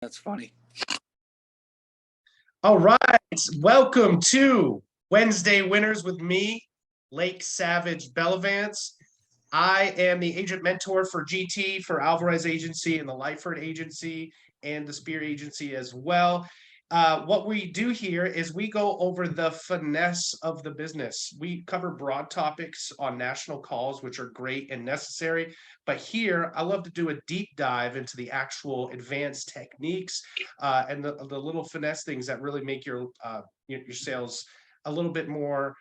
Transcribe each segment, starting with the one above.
That's funny. All right, welcome to Wednesday Winners with me, Lake Savage-Bellavance. I am the agent mentor for GT, for Alvarez Agency and the Lyford Agency and the Spear Agency as well. What we do here is we go over the finesse of the business. We cover broad topics on national calls, which are great and necessary. But here, I love to do a deep dive into the actual advanced techniques and the little finesse things that really make your sales a little bit more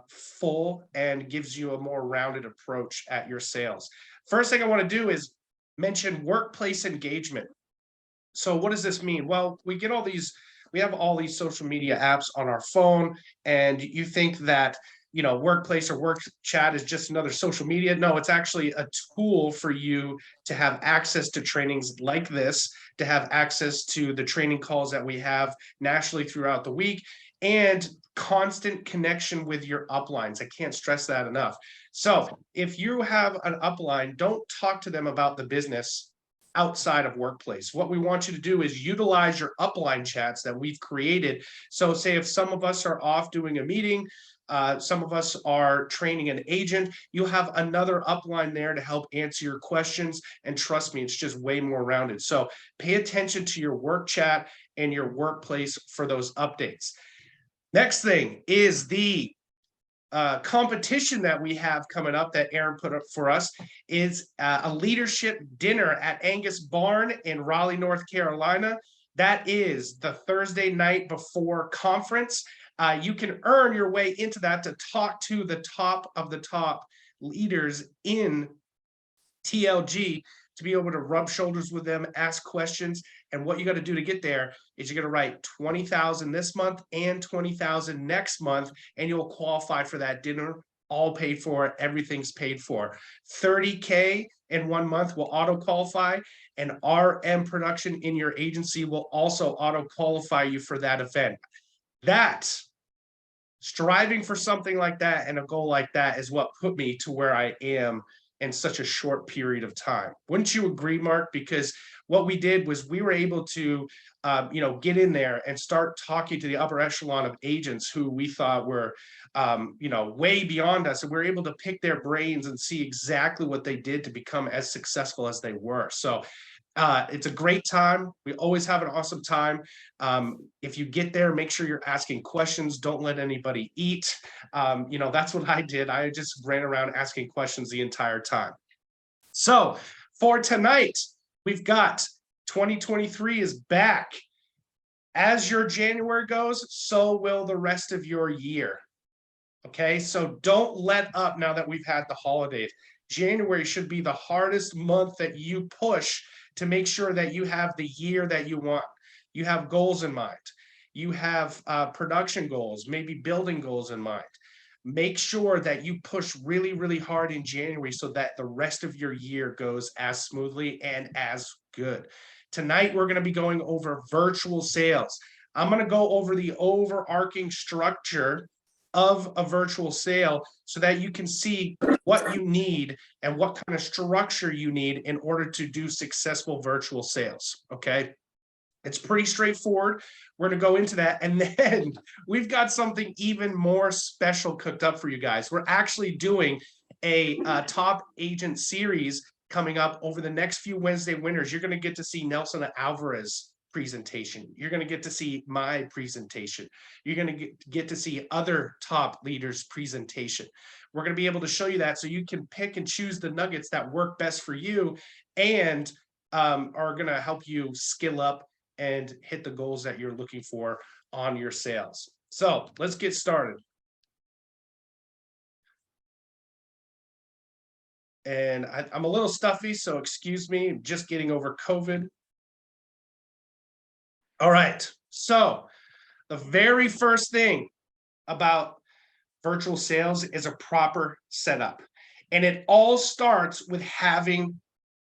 full and gives you a more rounded approach at your sales. First thing I want to do is mention workplace engagement. So what does this mean? Well, we have all these social media apps on our phone, and you think that workplace or work chat is just another social media. No, it's actually a tool for you to have access to trainings like this, to have access to the training calls that we have nationally throughout the week, and constant connection with your uplines. I can't stress that enough. So if you have an upline, don't talk to them about the business outside of workplace. What we want you to do is utilize your upline chats that we've created. So say if some of us are off doing a meeting, some of us are training an agent, you'll have another upline there to help answer your questions. And trust me, it's just way more rounded. So pay attention to your work chat and your workplace for those updates. Next thing is the competition that we have coming up that Aaron put up for us is a leadership dinner at Angus Barn in Raleigh, North Carolina. That is the Thursday night before conference. You can earn your way into that to talk to the top of the top leaders in TLG, to be able to rub shoulders with them, ask questions. And what you got to do to get there is you're going to write 20,000 this month and 20,000 next month, and you'll qualify for that dinner, all paid for. Everything's paid for. 30K in 1 month will auto qualify, and RM production in your agency will also auto qualify you for that event. That striving for something like that and a goal like that is what put me to where I am in such a short period of time. Wouldn't you agree, Mark? Because what we did was we were able to, get in there and start talking to the upper echelon of agents who we thought were, way beyond us. And we were able to pick their brains and see exactly what they did to become as successful as they were. So it's a great time. We always have an awesome time. If you get there, make sure you're asking questions. Don't let anybody eat. That's what I did. I just ran around asking questions the entire time. So for tonight, we've got 2023 is back. As your January goes, so will the rest of your year. Okay, so don't let up now that we've had the holidays. January should be the hardest month that you push to make sure that you have the year that you want. You have goals in mind. You have production goals, maybe building goals in mind. Make sure that you push really, really hard in January so that the rest of your year goes as smoothly and as good. Tonight, we're going to be going over virtual sales. I'm going to go over the overarching structure of a virtual sale so that you can see what you need and what kind of structure you need in order to do successful virtual sales. Okay. It's pretty straightforward. We're going to go into that. And then we've got something even more special cooked up for you guys. We're actually doing a top agent series coming up over the next few Wednesday winners. You're going to get to see Nelson Alvarez presentation. You're going to get to see my presentation. You're going to get to see other top leaders' presentation. We're going to be able to show you that so you can pick and choose the nuggets that work best for you and are going to help you skill up and hit the goals that you're looking for on your sales. So let's get started. And I'm a little stuffy, so excuse me, I'm just getting over COVID. All right, so the very first thing about virtual sales is a proper setup. And it all starts with having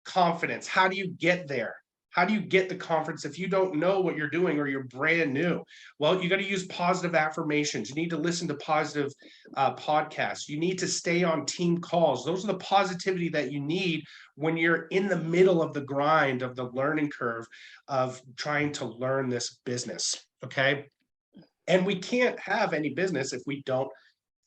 confidence. How do you get there? How do you get the confidence if you don't know what you're doing or you're brand new? Well, you got to use positive affirmations. You need to listen to positive podcasts. You need to stay on team calls. Those are the positivity that you need when you're in the middle of the grind of the learning curve of trying to learn this business. Okay. And we can't have any business if we don't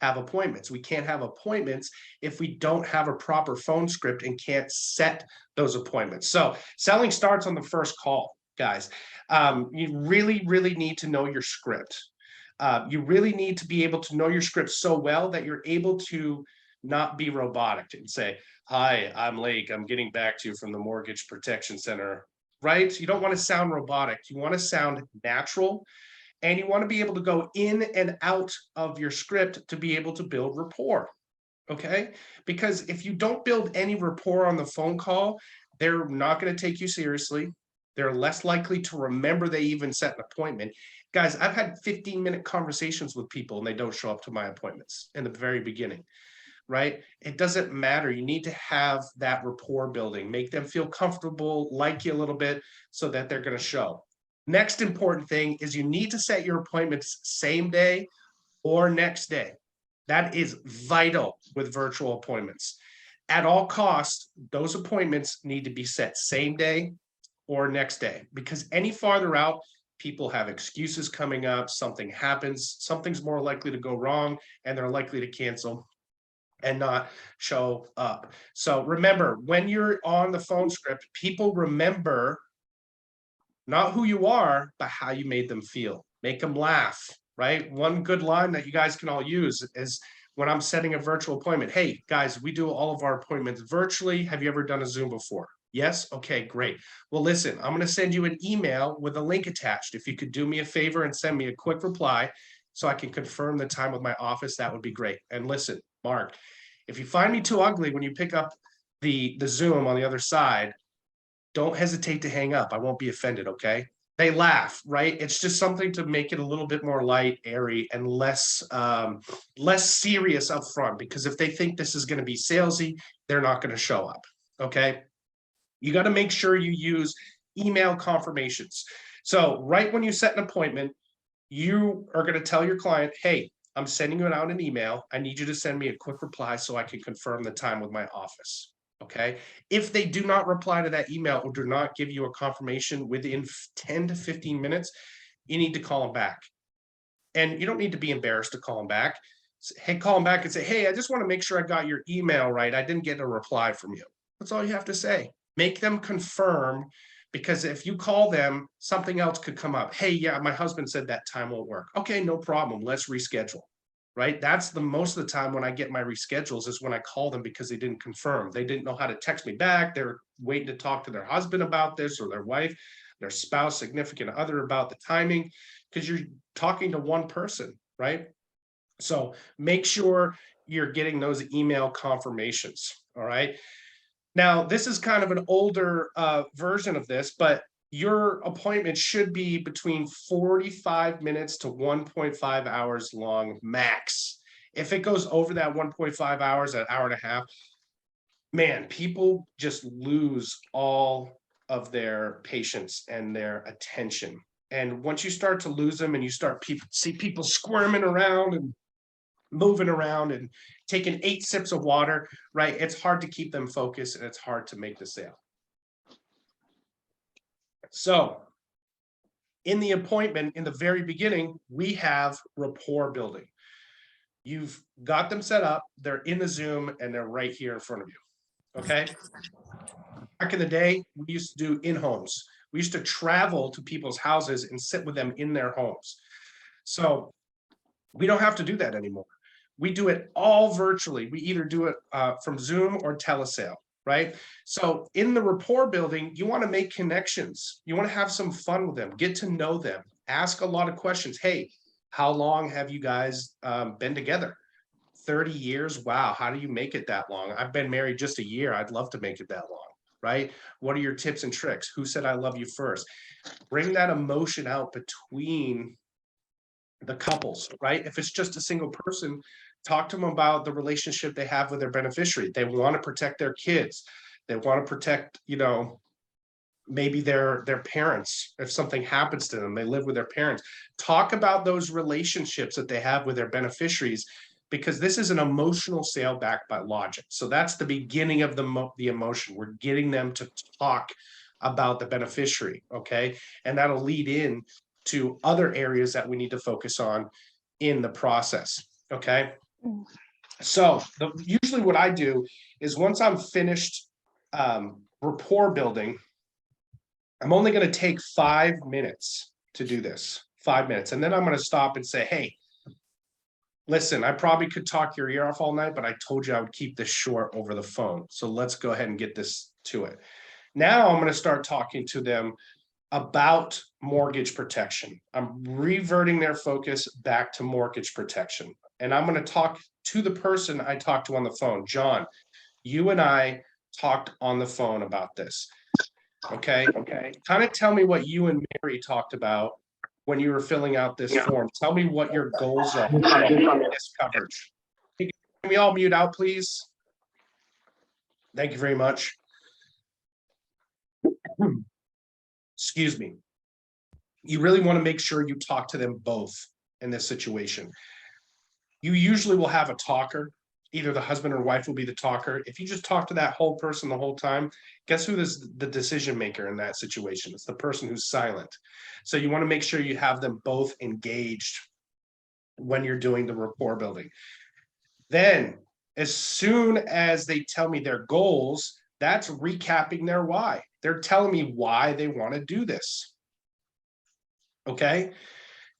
have appointments. We can't have appointments if we don't have a proper phone script and can't set those appointments. So selling starts on the first call, guys. You really, really need to know your script. You really need to be able to know your script so well that you're able to not be robotic and say, hi, I'm Lake. I'm getting back to you from the Mortgage Protection Center, right? You don't want to sound robotic. You want to sound natural. And you want to be able to go in and out of your script to be able to build rapport. Okay. Because if you don't build any rapport on the phone call, they're not going to take you seriously. They're less likely to remember they even set an appointment. Guys, I've had 15-minute conversations with people and they don't show up to my appointments in the very beginning, right? It doesn't matter. You need to have that rapport building, make them feel comfortable, like you a little bit so that they're going to show. Next important thing is you need to set your appointments same day or next day. That is vital with virtual appointments. At all costs, those appointments need to be set same day or next day, because any farther out, people have excuses coming up, something happens, something's more likely to go wrong, and they're likely to cancel and not show up. So remember, when you're on the phone script, people remember not who you are, but how you made them feel. Make them laugh, right? One good line that you guys can all use is when I'm setting a virtual appointment. Hey, guys, we do all of our appointments virtually. Have you ever done a Zoom before? Yes? Okay, great. Well, listen, I'm going to send you an email with a link attached. If you could do me a favor and send me a quick reply so I can confirm the time with my office, that would be great. And listen, Mark, if you find me too ugly when you pick up the Zoom on the other side, don't hesitate to hang up. I won't be offended, okay? They laugh, right? It's just something to make it a little bit more light, airy, and less serious up front, because if they think this is going to be salesy, they're not going to show up, okay? You got to make sure you use email confirmations. So right when you set an appointment, you are going to tell your client, hey, I'm sending you out an email. I need you to send me a quick reply so I can confirm the time with my office. Okay. If they do not reply to that email or do not give you a confirmation within 10 to 15 minutes, you need to call them back. And you don't need to be embarrassed to call them back. Hey, call them back and say, hey, I just want to make sure I got your email right. I didn't get a reply from you. That's all you have to say. Make them confirm, because if you call them, something else could come up. Hey, yeah, my husband said that time won't work. Okay, no problem. Let's reschedule. Right? That's the most of the time when I get my reschedules is when I call them because they didn't confirm. They didn't know how to text me back. They're waiting to talk to their husband about this, or their wife, their spouse, significant other about the timing, because you're talking to one person, right? So make sure you're getting those email confirmations. All right. Now, this is kind of an older version of this, but your appointment should be between 45 minutes to 1.5 hours long max. If it goes over that 1.5 hours, an hour and a half, man, people just lose all of their patience and their attention. And once you start to lose them and you start see people squirming around and moving around and taking 8 sips of water, right? It's hard to keep them focused and it's hard to make the sale. So in the appointment, in the very beginning, we have rapport building. You've got them set up, they're in the Zoom, and they're right here in front of you, okay? Back in the day, we used to do in-homes. We used to travel to people's houses and sit with them in their homes. So we don't have to do that anymore. We do it all virtually. We either do it from Zoom or telesale, right? So in the rapport building, you want to make connections. You want to have some fun with them, get to know them, ask a lot of questions. Hey, how long have you guys been together? 30 years? Wow. How do you make it that long? I've been married just a year. I'd love to make it that long, right? What are your tips and tricks? Who said I love you first? Bring that emotion out between the couples, right? If it's just a single person, talk to them about the relationship they have with their beneficiary. They want to protect their kids. They want to protect, maybe their parents, if something happens to them, they live with their parents. Talk about those relationships that they have with their beneficiaries, because this is an emotional sale backed by logic. So that's the beginning of the emotion. We're getting them to talk about the beneficiary, okay? And that'll lead in to other areas that we need to focus on in the process, okay? So usually what I do is once I'm finished rapport building, I'm only going to take 5 minutes to do this, 5 minutes. And then I'm going to stop and say, hey, listen, I probably could talk your ear off all night, but I told you I would keep this short over the phone. So let's go ahead and get this to it. Now I'm going to start talking to them about mortgage protection. I'm reverting their focus back to mortgage protection. And I'm going to talk to the person I talked to on the phone. John, you and I talked on the phone about this. Okay. Kind of tell me what you and Mary talked about when you were filling out this form. Tell me what your goals are on this coverage. Can we all mute out, please? Thank you very much. Excuse me. You really want to make sure you talk to them both in this situation. You usually will have a talker. Either the husband or wife will be the talker. If you just talk to that whole person the whole time, guess who is the decision maker in that situation? It's the person who's silent. So you want to make sure you have them both engaged when you're doing the rapport building. Then, as soon as they tell me their goals, that's recapping their why. They're telling me why they want to do this. Okay.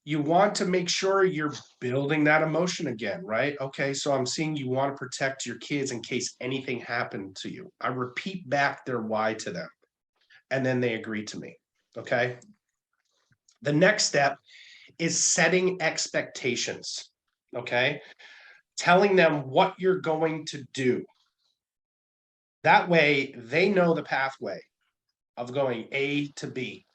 You want to make sure you're building that emotion again, right? Okay, so I'm seeing you want to protect your kids in case anything happened to you. I repeat back their why to them, and then they agree to me, okay? The next step is setting expectations, okay? Telling them what you're going to do. That way, they know the pathway of going A to B.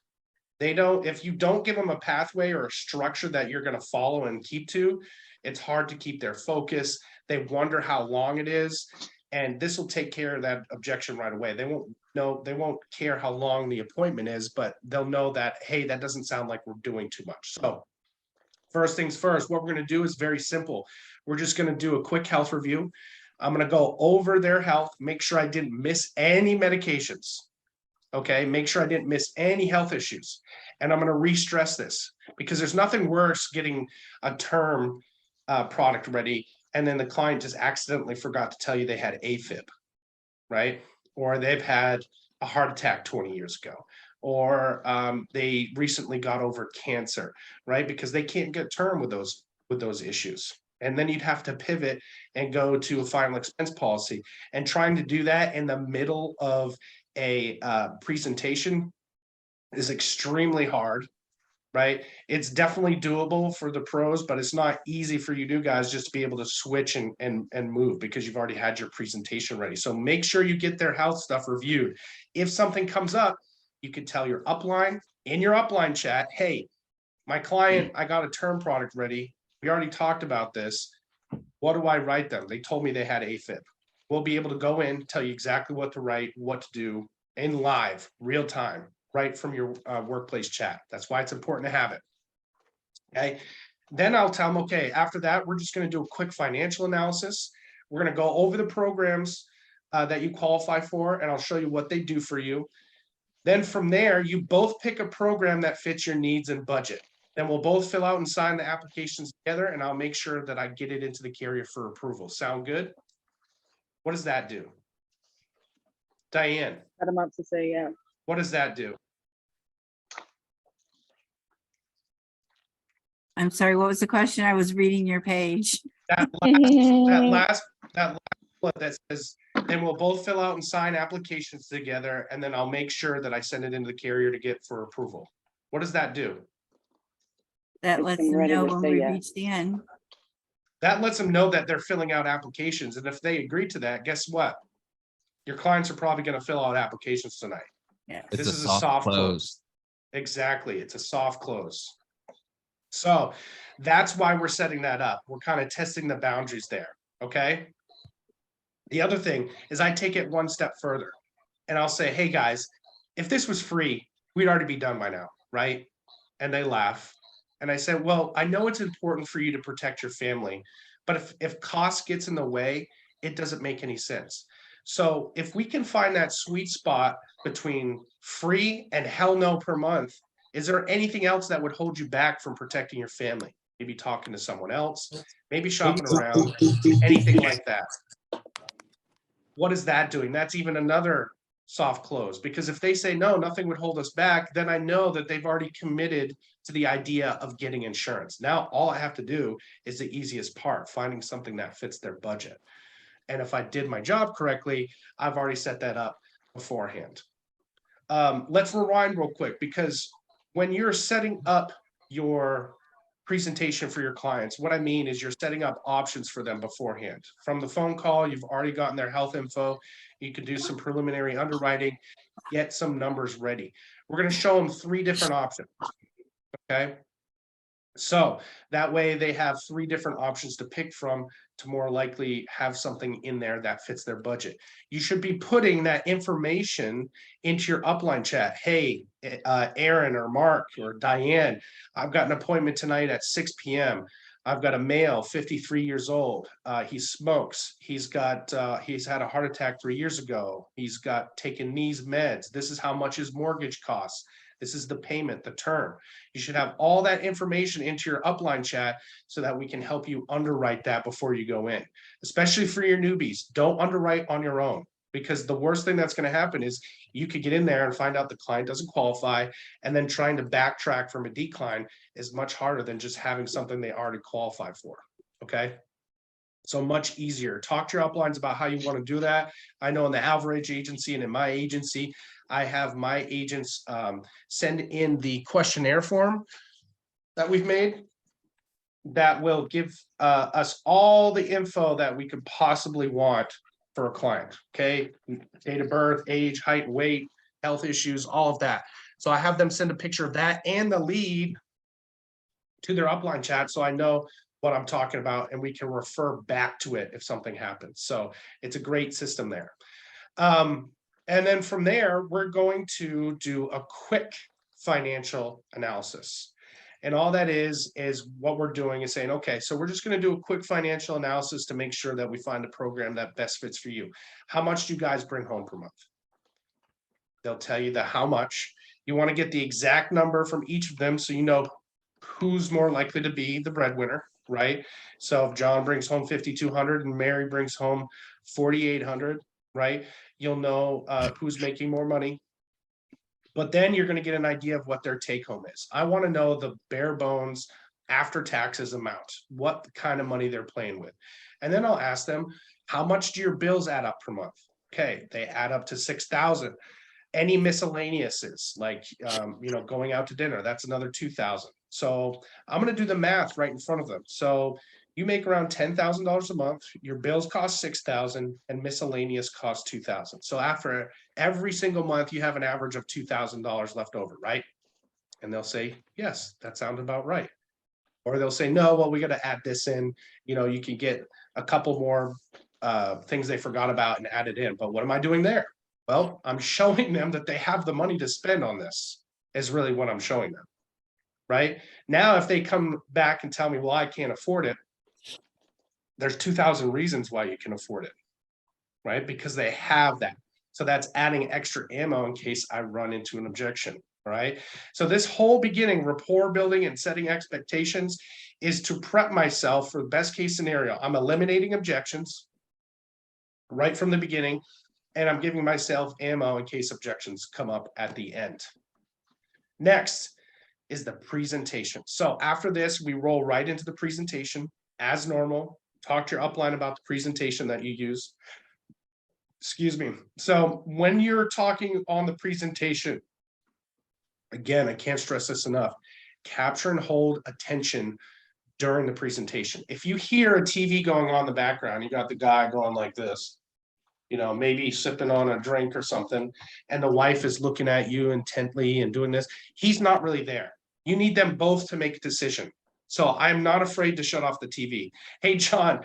They don't, if you don't give them a pathway or a structure that you're going to follow and keep to, it's hard to keep their focus. They wonder how long it is. And this will take care of that objection right away. They won't care how long the appointment is, but they'll know that, hey, that doesn't sound like we're doing too much. So first things first, what we're going to do is very simple. We're just going to do a quick health review. I'm going to go over their health, make sure I didn't miss any medications. Okay, make sure I didn't miss any health issues. And I'm going to re-stress this because there's nothing worse getting a term product ready and then the client just accidentally forgot to tell you they had AFib, right? Or they've had a heart attack 20 years ago, or they recently got over cancer, right? Because they can't get term with those issues. And then you'd have to pivot and go to a final expense policy. And trying to do that in the middle of a presentation is extremely hard, right? It's definitely doable for the pros, but it's not easy for you new guys just to be able to switch and move because you've already had your presentation ready. So make sure you get their health stuff reviewed. If something comes up, you can tell your upline in your upline chat, hey, my client, I got a term product ready. We already talked about this. What do I write them? They told me they had AFib. We'll be able to go in, tell you exactly what to write, what to do in live, real time, right from your workplace chat. That's why it's important to have it. Okay. Then I'll tell them, okay, after that, we're just going to do a quick financial analysis. We're going to go over the programs that you qualify for, and I'll show you what they do for you. Then from there, you both pick a program that fits your needs and budget. Then we'll both fill out and sign the applications together, and I'll make sure that I get it into the carrier for approval. Sound good? What does that do? Diane. Set them up to say, yeah. What does that do? I'm sorry, what was the question? I was reading your page. That last one that says, then we'll both fill out and sign applications together, and then I'll make sure that I send it into the carrier to get for approval. What does that do? That Makes lets them them ready know to when say we yes. reach the end. That lets them know that they're filling out applications. And if they agree to that, guess what? Your clients are probably going to fill out applications tonight. Yeah. This is a soft close. Exactly. It's a soft close. So that's why we're setting that up. We're kind of testing the boundaries there. Okay. The other thing is I take it one step further and I'll say, hey guys, if this was free, we'd already be done by now, right? And they laugh. And I said, well, I know it's important for you to protect your family, but if cost gets in the way, it doesn't make any sense. So if we can find that sweet spot between free and hell no per month, is there anything else that would hold you back from protecting your family? Maybe talking to someone else, maybe shopping around, anything like that. What is that doing? That's even another soft close, because if they say no, nothing would hold us back, then I know that they've already committed to the idea of getting insurance. Now all I have to do is the easiest part, finding something that fits their budget. And if I did my job correctly, I've already set that up beforehand. Let's rewind real quick, because when you're setting up your presentation for your clients, what I mean is you're setting up options for them beforehand. From the phone call, you've already gotten their health info. You can do some preliminary underwriting, get some numbers ready. We're going to show them 3 different options. Okay. So that way they have 3 different options to pick from to more likely have something in there that fits their budget. You should be putting that information into your upline chat. Hey, Aaron or Mark or Diane, I've got an appointment tonight at 6 p.m. I've got a male, 53 years old. He smokes. He's had a heart attack 3 years ago. He's got taken these meds. This is how much his mortgage costs. This is the payment, the term. You should have all that information into your upline chat so that we can help you underwrite that before you go in, especially for your newbies. Don't underwrite on your own, because the worst thing that's going to happen is you could get in there and find out the client doesn't qualify, and then trying to backtrack from a decline is much harder than just having something they already qualify for. Okay. So much easier. Talk to your uplines about how you want to do that. I know in the Average agency and in my agency, I have my agents send in the questionnaire form that we've made that will give us all the info that we could possibly want for a client. Okay. Date of birth, age, height, weight, health issues, all of that. So I have them send a picture of that and the lead to their upline chat, so I know what I'm talking about and we can refer back to it if something happens. So it's a great system there. And then from there, we're going to do a quick financial analysis. And all that is what we're doing is saying, okay, so we're just going to do a quick financial analysis to make sure that we find a program that best fits for you. How much do you guys bring home per month? They'll tell you the how much. You want to get the exact number from each of them so you know who's more likely to be the breadwinner, right? So if John brings home 5,200 and Mary brings home 4,800, right? You'll know who's making more money. But then you're going to get an idea of what their take home is. I want to know the bare bones after taxes amount, what kind of money they're playing with. And then I'll ask them, how much do your bills add up per month? Okay, they add up to 6,000. Any miscellaneouses, like going out to dinner, that's another 2,000. So I'm going to do the math right in front of them. So you make around $10,000 a month, your bills cost 6,000 and miscellaneous cost 2,000. So after every single month, you have an average of $2,000 left over, right? And they'll say, yes, that sounds about right. Or they'll say, no, well, we got to add this in, you can get a couple more things they forgot about and add it in. But what am I doing there? Well, I'm showing them that they have the money to spend on this is really what I'm showing them, right? Now, if they come back and tell me, well, I can't afford it, there's 2,000 reasons why you can afford it, right? Because they have that. So that's adding extra ammo in case I run into an objection, right? So this whole beginning, rapport building and setting expectations is to prep myself for the best case scenario. I'm eliminating objections right from the beginning, and I'm giving myself ammo in case objections come up at the end. Next is the presentation. So after this, we roll right into the presentation as normal. Talk to your upline about the presentation that you use. Excuse me. So when you're talking on the presentation, again, I can't stress this enough, capture and hold attention during the presentation. If you hear a TV going on in the background, you got the guy going like this, maybe sipping on a drink or something, and the wife is looking at you intently and doing this, he's not really there. You need them both to make a decision. So I'm not afraid to shut off the TV. Hey, John,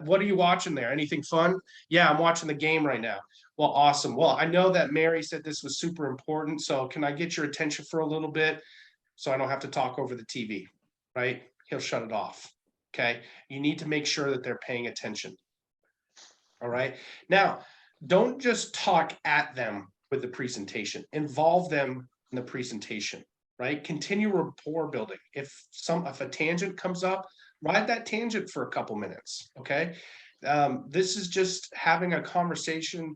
what are you watching there? Anything fun? Yeah, I'm watching the game right now. Well, awesome. Well, I know that Mary said this was super important, so can I get your attention for a little bit? So I don't have to talk over the TV, right? He'll shut it off. Okay. You need to make sure that they're paying attention. All right. Now, don't just talk at them with the presentation, involve them in the presentation, right? Continue rapport building. If a tangent comes up, ride that tangent for a couple minutes. Okay. This is just having a conversation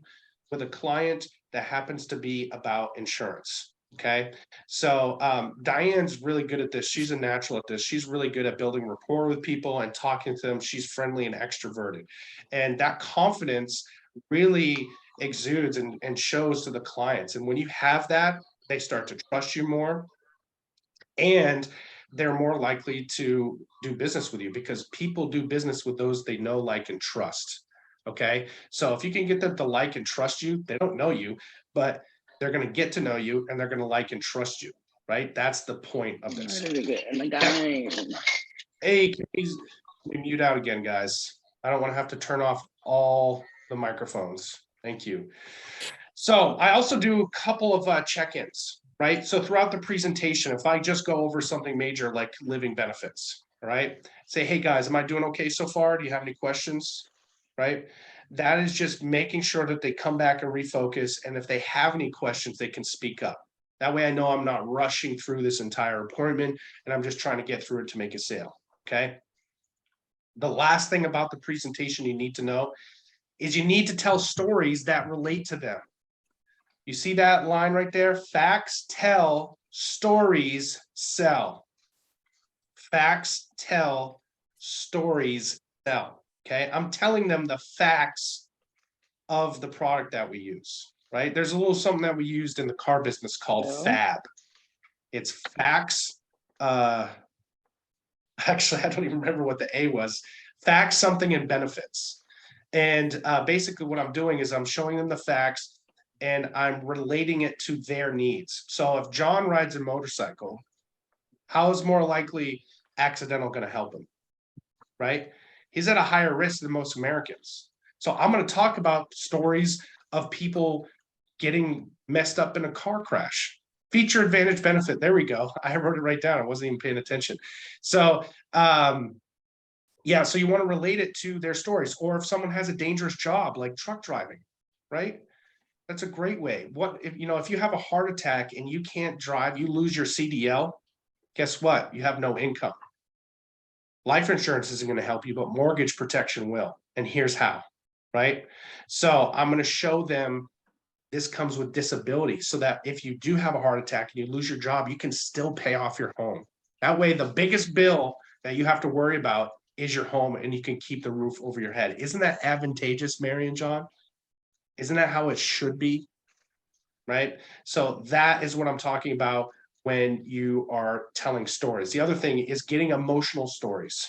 with a client that happens to be about insurance. Okay. So Diane's really good at this. She's a natural at this. She's really good at building rapport with people and talking to them. She's friendly and extroverted. And that confidence really exudes and shows to the clients. And when you have that, they start to trust you more. And they're more likely to do business with you because people do business with those they know, like, and trust. Okay. So if you can get them to like and trust you, they don't know you, but they're going to get to know you and they're going to like and trust you, right? That's the point of this. Hey, please mute out again, guys. I don't want to have to turn off all the microphones. Thank you. So I also do a couple of check-ins, right? So throughout the presentation, if I just go over something major like living benefits, all right? Say, hey guys, am I doing okay so far? Do you have any questions? Right? That is just making sure that they come back and refocus. And if they have any questions, they can speak up. That way I know I'm not rushing through this entire appointment and I'm just trying to get through it to make a sale. Okay. The last thing about the presentation you need to know is you need to tell stories that relate to them. You see that line right there? Facts tell, stories sell. Facts tell, stories sell. Okay, I'm telling them the facts of the product that we use, right? There's a little something that we used in the car business called FAB. It's facts. Actually, I don't even remember what the A was. Facts, something, and benefits. And basically what I'm doing is I'm showing them the facts and I'm relating it to their needs. So if John rides a motorcycle, how is more likely accidental going to help him, right? He's at a higher risk than most Americans. So I'm going to talk about stories of people getting messed up in a car crash. Feature, advantage, benefit. There we go. I wrote it right down. I wasn't even paying attention. So yeah, so you want to relate it to their stories. Or if someone has a dangerous job like truck driving, right? That's a great way. What if if you have a heart attack and you can't drive, you lose your CDL, guess what? You have no income. Life insurance isn't going to help you, but mortgage protection will. And here's how, right? So I'm going to show them this comes with disability so that if you do have a heart attack and you lose your job, you can still pay off your home. That way, the biggest bill that you have to worry about is your home and you can keep the roof over your head. Isn't that advantageous, Mary and John? Isn't that how it should be? Right? So that is what I'm talking about when you are telling stories. The other thing is getting emotional stories.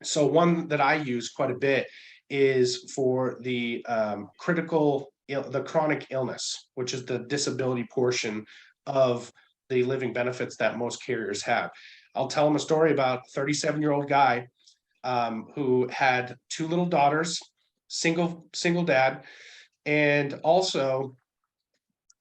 So one that I use quite a bit is for the chronic illness, which is the disability portion of the living benefits that most carriers have. I'll tell them a story about a 37-year-old guy who had 2 little daughters, single dad, and also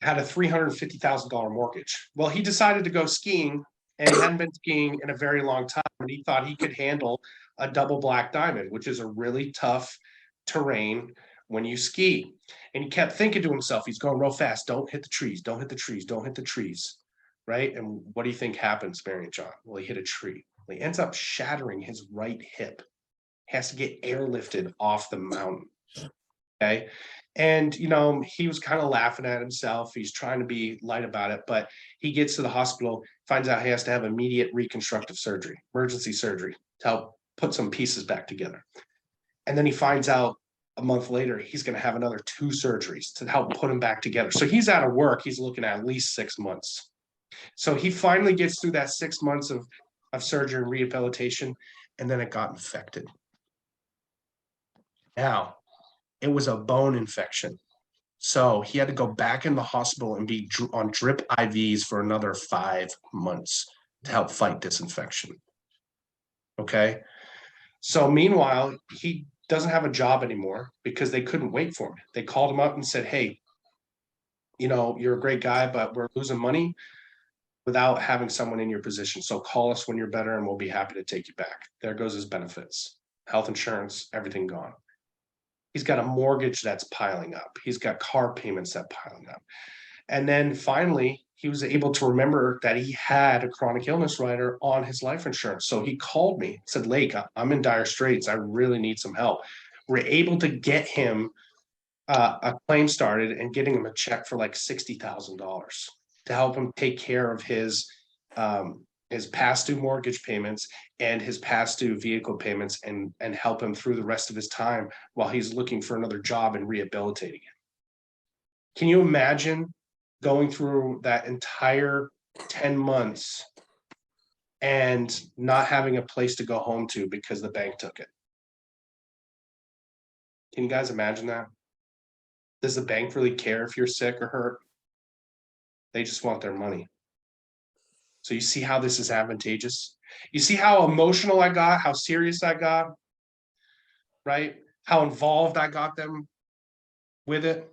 had a $350,000 mortgage. Well, he decided to go skiing and he hadn't been skiing in a very long time. And he thought he could handle a double black diamond, which is a really tough terrain when you ski. And he kept thinking to himself, he's going real fast. Don't hit the trees. Don't hit the trees. Don't hit the trees. Right. And what do you think happens, Mary and John? Well, he hit a tree. Well, he ends up shattering his right hip. He has to get airlifted off the mountain. Okay. And, he was kind of laughing at himself. He's trying to be light about it, but he gets to the hospital, finds out he has to have immediate reconstructive surgery, emergency surgery to help put some pieces back together. And then he finds out a month later, he's going to have another 2 surgeries to help put him back together. So he's out of work. He's looking at least 6 months. So he finally gets through that 6 months of surgery and rehabilitation, and then it got infected. Now, it was a bone infection. So he had to go back in the hospital and be on drip IVs for another 5 months to help fight this infection. Okay. So meanwhile, he doesn't have a job anymore because they couldn't wait for him. They called him up and said, hey, you know, you're a great guy, but we're losing money without having someone in your position. So call us when you're better and we'll be happy to take you back. There goes his benefits, health insurance, everything gone. He's got a mortgage that's piling up. He's got car payments that piling up. And then finally, he was able to remember that he had a chronic illness rider on his life insurance. So he called me, said, Lake, I'm in dire straits. I really need some help. We're able to get him a claim started and getting him a check for like $60,000 to help him take care of his past due mortgage payments and his past due vehicle payments and help him through the rest of his time while he's looking for another job and rehabilitating him. Can you imagine going through that entire 10 months and not having a place to go home to because the bank took it? Can you guys imagine that? Does the bank really care if you're sick or hurt? They just want their money. So you see how this is advantageous? You see how emotional I got, how serious I got, right? How involved I got them with it.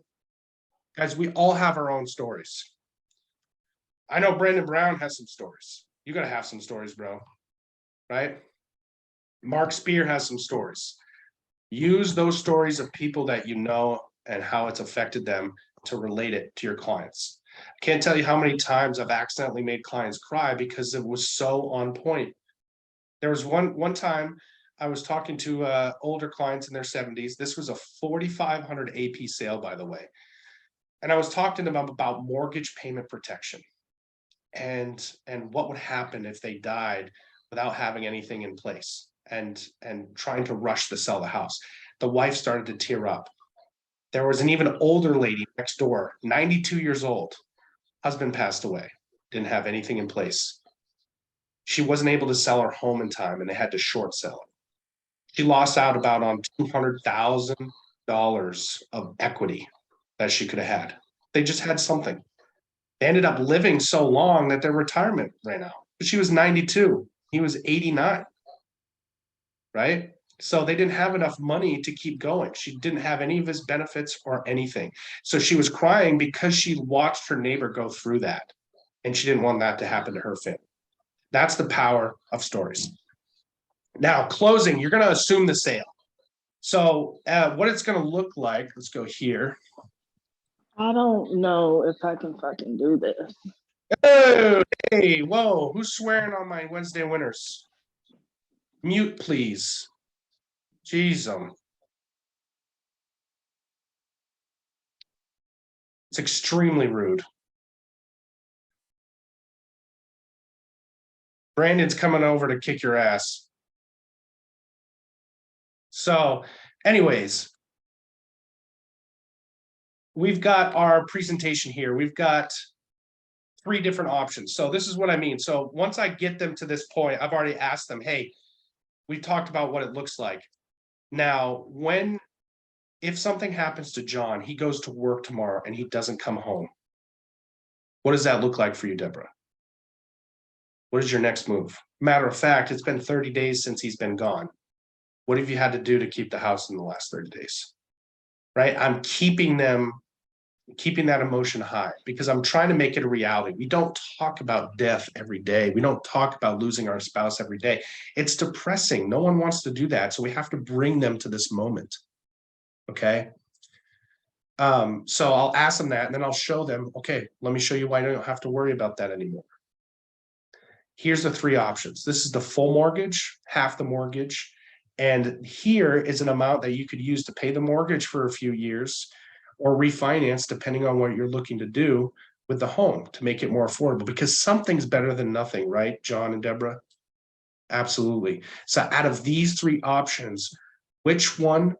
Guys, we all have our own stories. I know Brandon Brown has some stories. You gotta have some stories, bro, right? Mark Spear has some stories. Use those stories of people that you know and how it's affected them to relate it to your clients. I can't tell you how many times I've accidentally made clients cry because it was so on point. There was one time I was talking to older clients in their 70s. This was a 4,500 AP sale, by the way. And I was talking to them about mortgage payment protection and what would happen if they died without having anything in place and trying to rush to sell the house. The wife started to tear up. There was an even older lady next door, 92 years old. Husband passed away, didn't have anything in place. She wasn't able to sell her home in time and they had to short sell it. She lost out about on $200,000 of equity that she could have had. They just had something. They ended up living so long that their retirement ran out. She was 92, he was 89, right? So they didn't have enough money to keep going. She didn't have any of his benefits or anything. So she was crying because she watched her neighbor go through that. And she didn't want that to happen to her family. That's the power of stories. Now, closing, you're going to assume the sale. So what it's going to look like, let's go here. I don't know if I can fucking do this. Oh, hey, whoa, who's swearing on my Wednesday winners? Mute, please. Jeez, it's extremely rude. Brandon's coming over to kick your ass. So, anyways, we've got our presentation here. We've got 3 different options. So this is what I mean. So once I get them to this point, I've already asked them, hey, we talked about what it looks like. Now, if something happens to John, he goes to work tomorrow and he doesn't come home. What does that look like for you, Deborah? What is your next move? Matter of fact, it's been 30 days since he's been gone. What have you had to do to keep the house in the last 30 days? Right? I'm keeping that emotion high because I'm trying to make it a reality. We don't talk about death every day. We don't talk about losing our spouse every day. It's depressing. No one wants to do that. So we have to bring them to this moment. Okay. So I'll ask them that and then I'll show them, okay, let me show you why you don't have to worry about that anymore. Here's the 3 options. This is the full mortgage, half the mortgage. And here is an amount that you could use to pay the mortgage for a few years or refinance depending on what you're looking to do with the home to make it more affordable, because something's better than nothing, right, John and Deborah? Absolutely. So out of these 3 options, which one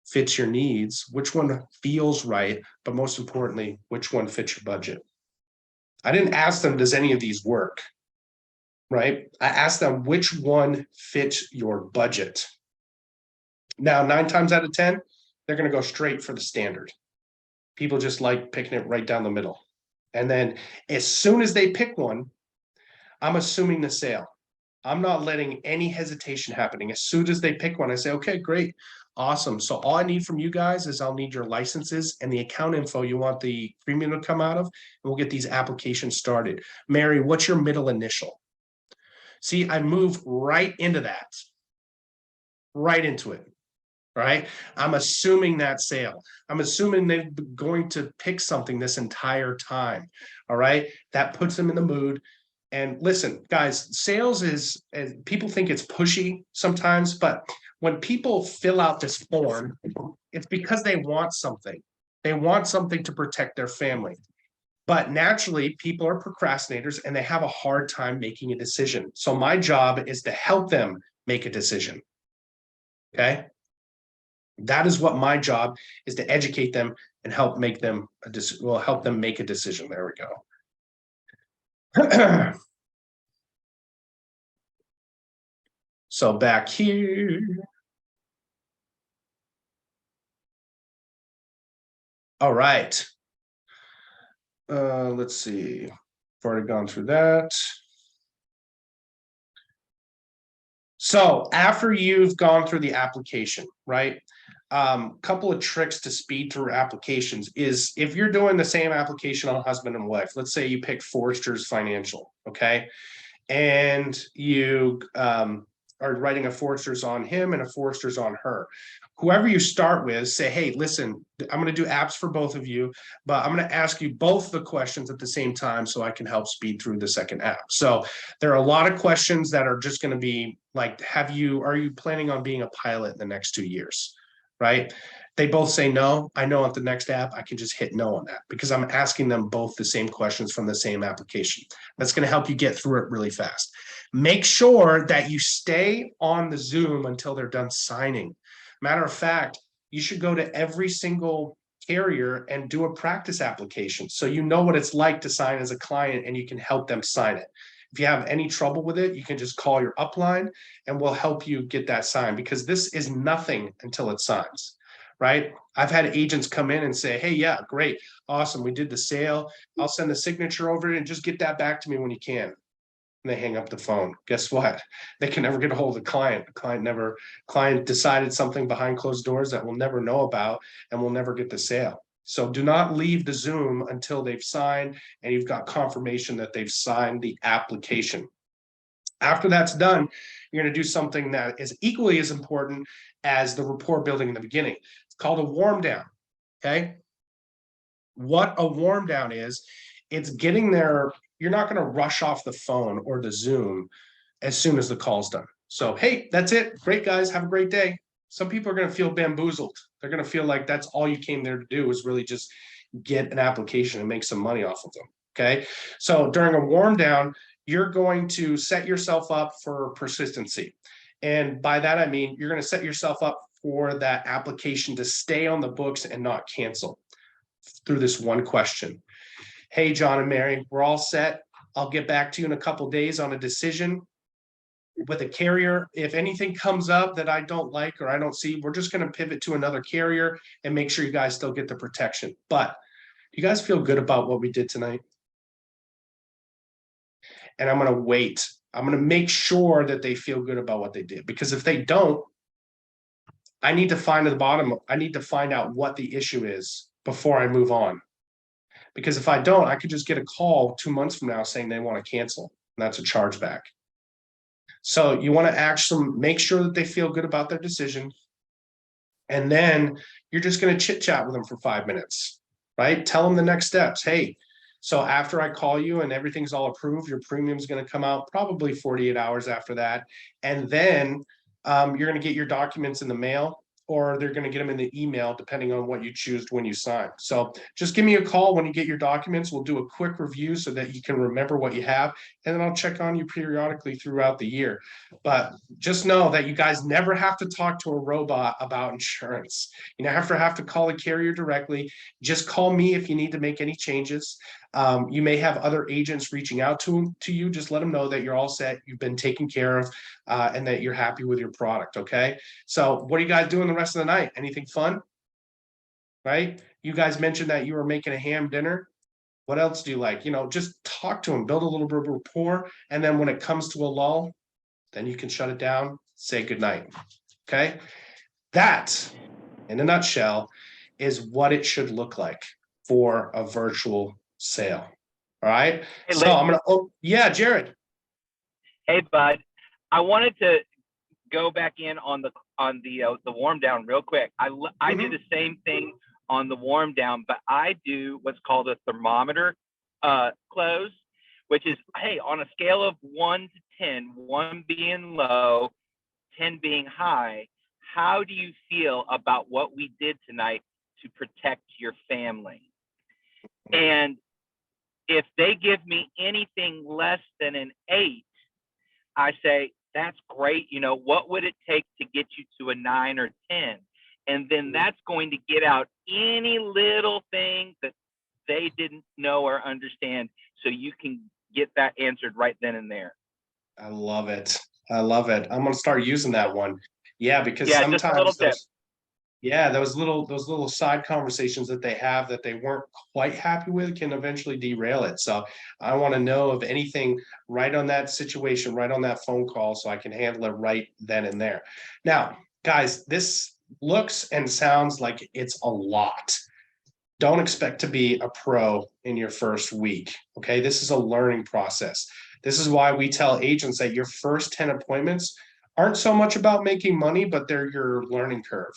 fits your needs, which one feels right, but most importantly, which one fits your budget? I didn't ask them, does any of these work? Right? I asked them, which one fits your budget? Now, 9 times out of 10, they're going to go straight for the standard. People just like picking it right down the middle. And then as soon as they pick one, I'm assuming the sale. I'm not letting any hesitation happening. As soon as they pick one, I say, okay, great, awesome. So all I need from you guys is I'll need your licenses and the account info you want the premium to come out of, and we'll get these applications started. Mary, what's your middle initial? See, I move right into that, right into it. Right? I'm assuming that sale. I'm assuming they're going to pick something this entire time. All right. That puts them in the mood. And listen, guys, sales is, people think it's pushy sometimes, but when people fill out this form, it's because they want something. They want something to protect their family. But naturally, people are procrastinators and they have a hard time making a decision. So my job is to help them make a decision. Okay. That is what my job is, to educate them and help make them help them make a decision. There we go. So back here. All right. Let's see. I've already gone through that. So after you've gone through the application, right? Couple of tricks to speed through applications is, if you're doing the same application on husband and wife, let's say you pick Forrester's Financial, okay? And you are writing a Forrester's on him and a Forrester's on her. Whoever you start with, say, hey, listen, I'm going to do apps for both of you, but I'm going to ask you both the questions at the same time so I can help speed through the second app. So there are a lot of questions that are just going to be like, are you planning on being a pilot in the next 2 years? Right? They both say no. I know at the next app, I can just hit no on that because I'm asking them both the same questions from the same application. That's going to help you get through it really fast. Make sure that you stay on the Zoom until they're done signing. Matter of fact, you should go to every single carrier and do a practice application so you know what it's like to sign as a client and you can help them sign it. If you have any trouble with it, you can just call your upline and we'll help you get that signed, because this is nothing until it signs, right? I've had agents come in and say, hey, yeah, great, awesome, we did the sale. I'll send the signature over and just get that back to me when you can. And they hang up the phone. Guess what? They can never get a hold of the client. The client decided something behind closed doors that we'll never know about, and we'll never get the sale. So do not leave the Zoom until they've signed and you've got confirmation that they've signed the application. After that's done, you're going to do something that is equally as important as the rapport building in the beginning. It's called a warm down. Okay. What a warm down is, it's getting there. You're not going to rush off the phone or the Zoom as soon as the call's done. So, hey, that's it. Great, guys. Have a great day. Some people are going to feel bamboozled. They're going to feel like that's all you came there to do, was really just get an application and make some money off of them. Okay. So during a warm down, you're going to set yourself up for persistency. And by that, I mean, you're going to set yourself up for that application to stay on the books and not cancel through this one question. Hey, John and Mary, we're all set. I'll get back to you in a couple of days on a decision with a carrier. If anything comes up that I don't like or I don't see, we're just going to pivot to another carrier and make sure you guys still get the protection. But do you guys feel good about what we did tonight? And I'm going to wait. I'm going to make sure that they feel good about what they did, because if they don't, I need to find at the bottom. I need to find out what the issue is before I move on. Because if I don't, I could just get a call 2 months from now saying they want to cancel, and that's a chargeback. So you want to actually make sure that they feel good about their decision. And then you're just going to chit chat with them for 5 minutes, right? Tell them the next steps. Hey, so after I call you and everything's all approved, your premium is going to come out probably 48 hours after that. And then you're going to get your documents in the mail, or they're going to get them in the email, depending on what you choose when you sign. So just give me a call when you get your documents. We'll do a quick review so that you can remember what you have, and then I'll check on you periodically throughout the year. But just know that you guys never have to talk to a robot about insurance. You never have to call a carrier directly. Just call me if you need to make any changes. You may have other agents reaching out to you. Just let them know that you're all set, you've been taken care of, and that you're happy with your product. Okay. So what are you guys doing the rest of the night? Anything fun? Right? You guys mentioned that you were making a ham dinner. What else do you like? You know, just talk to them, build a little bit of rapport. And then when it comes to a lull, Then you can shut it down, say goodnight. Okay. That, in a nutshell, is what it should look like for a virtual sale. All right. Hey, So I'm going to, oh, yeah, Jared. Hey, bud. I wanted to go back in on the warm down real quick. I do the same thing on the warm down, but I do what's called a thermometer close, which is, hey, on a scale of 1 to 10, 1 being low, 10 being high, how do you feel about what we did tonight to protect your family? And if they give me anything less than an 8, I say, that's great. You know, what would it take to get you to a 9 or 10? And then that's going to get out any little thing that they didn't know or understand, so you can get that answered right then and there. I love it. I love it. I'm going to start using that one. Yeah, because Yeah, just a little sometimes tip. those little side conversations that they have that they weren't quite happy with can eventually derail it. So I want to know of anything right on that situation, right on that phone call, so I can handle it right then and there. Now, guys, this looks and sounds like it's a lot. Don't expect to be a pro in your first week. Okay, this is a learning process. This is why we tell agents that your first 10 appointments aren't so much about making money, but they're your learning curve.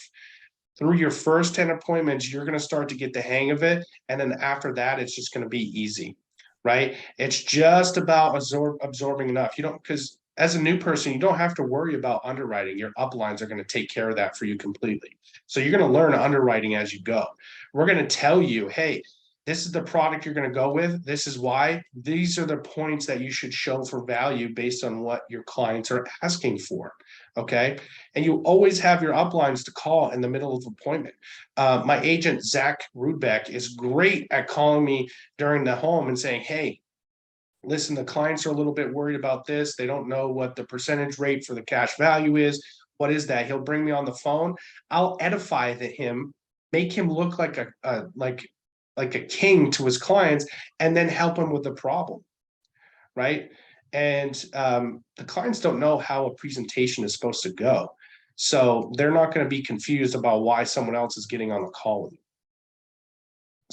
Through your first 10 appointments, you're going to start to get the hang of it. And then after that, it's just going to be easy, right? It's just about absorbing enough. You don't, because as a new person, you don't have to worry about underwriting. Your uplines are going to take care of that for you completely. So you're going to learn underwriting as you go. We're going to tell you, hey, this is the product you're going to go with. This is why. These are the points that you should show for value based on what your clients are asking for. Okay. And you always have your uplines to call in the middle of appointment. My agent, Zach Rudbeck, is great at calling me during the home and saying, hey, listen, the clients are a little bit worried about this. They don't know what the percentage rate for the cash value is. What is that? He'll bring me on the phone. I'll edify him, make him look like a king to his clients, and then help him with the problem, right? And the clients don't know how a presentation is supposed to go. So they're not going to be confused about why someone else is getting on the call.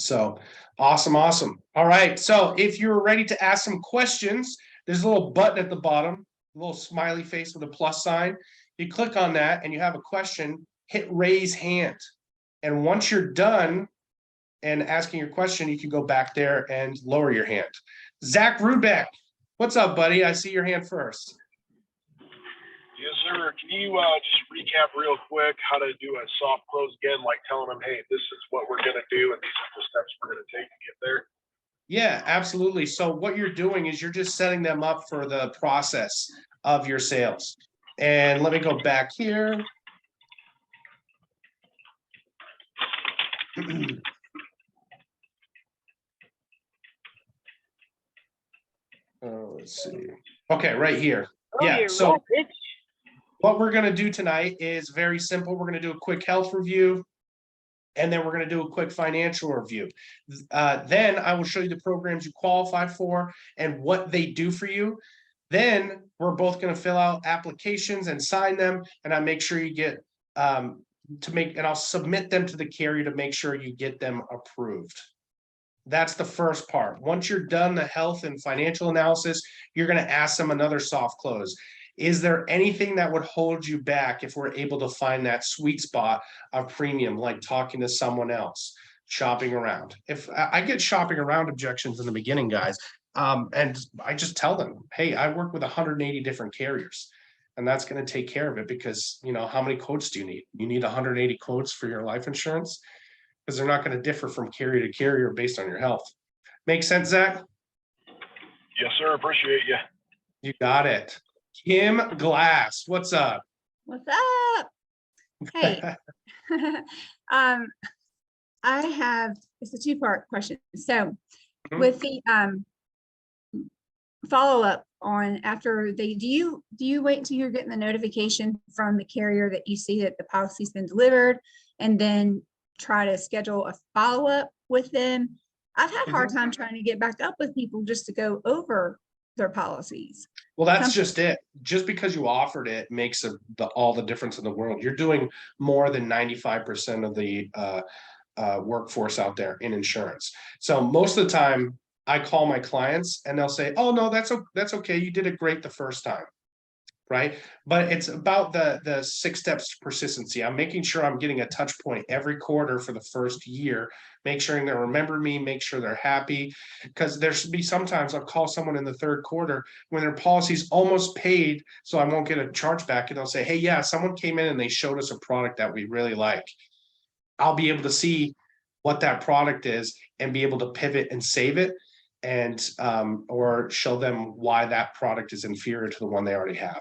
So awesome. All right. So if you're ready to ask some questions, there's a little button at the bottom, a little smiley face with a plus sign. You click on that and you have a question, hit raise hand. And once you're done and asking your question, you can go back there and lower your hand. Zach Rudbeck, what's up, buddy? I see your hand first. Yes, sir. Can you just recap real quick how to do a soft close again, like telling them, hey, this is what we're going to do and these are the steps we're going to take to get there? Yeah, absolutely. So what you're doing is you're just setting them up for the process of your sales. And let me go back here. Let's see. Okay, right here. Yeah, so what we're going to do tonight is very simple. We're going to do a quick health review, and then we're going to do a quick financial review. Then I will show you the programs you qualify for and what they do for you. Then we're both going to fill out applications and sign them, and I make sure you get and I'll submit them to the carrier to make sure you get them approved. That's the first part. Once you're done the health and financial analysis, you're going to ask them another soft close. Is there anything that would hold you back if we're able to find that sweet spot of premium, like talking to someone else, shopping around? If I get shopping around objections in the beginning, guys, and I just tell them, hey, I work with 180 different carriers, and that's going to take care of it because, you know, how many quotes do you need? You need 180 quotes for your life insurance because they're not going to differ from carrier to carrier based on your health. Make sense, Zach? Yes, sir. Appreciate you. You got it. Kim Glass, what's up? What's up? Hey, it's a two-part question. So with the follow-up on after do you wait until you're getting the notification from the carrier that you see that the policy's been delivered and then try to schedule a follow-up with them? I've had a hard time trying to get back up with people just to go over their policies. Well, that's Some- just it. Just because you offered it makes all the difference in the world. You're doing more than 95% of the workforce out there in insurance. So most of the time, I call my clients and they'll say, "Oh no, that's okay. You did it great the first time." Right? But it's about the 6 steps to persistency. I'm making sure I'm getting a touch point every quarter for the first year, make sure they remember me, make sure they're happy. Because there should be sometimes I'll call someone in the 3rd quarter when their policy's almost paid, so I won't get a chargeback, and they'll say, "Hey, yeah, someone came in and they showed us a product that we really like." I'll be able to see what that product is and be able to pivot and save it, and or show them why that product is inferior to the one they already have.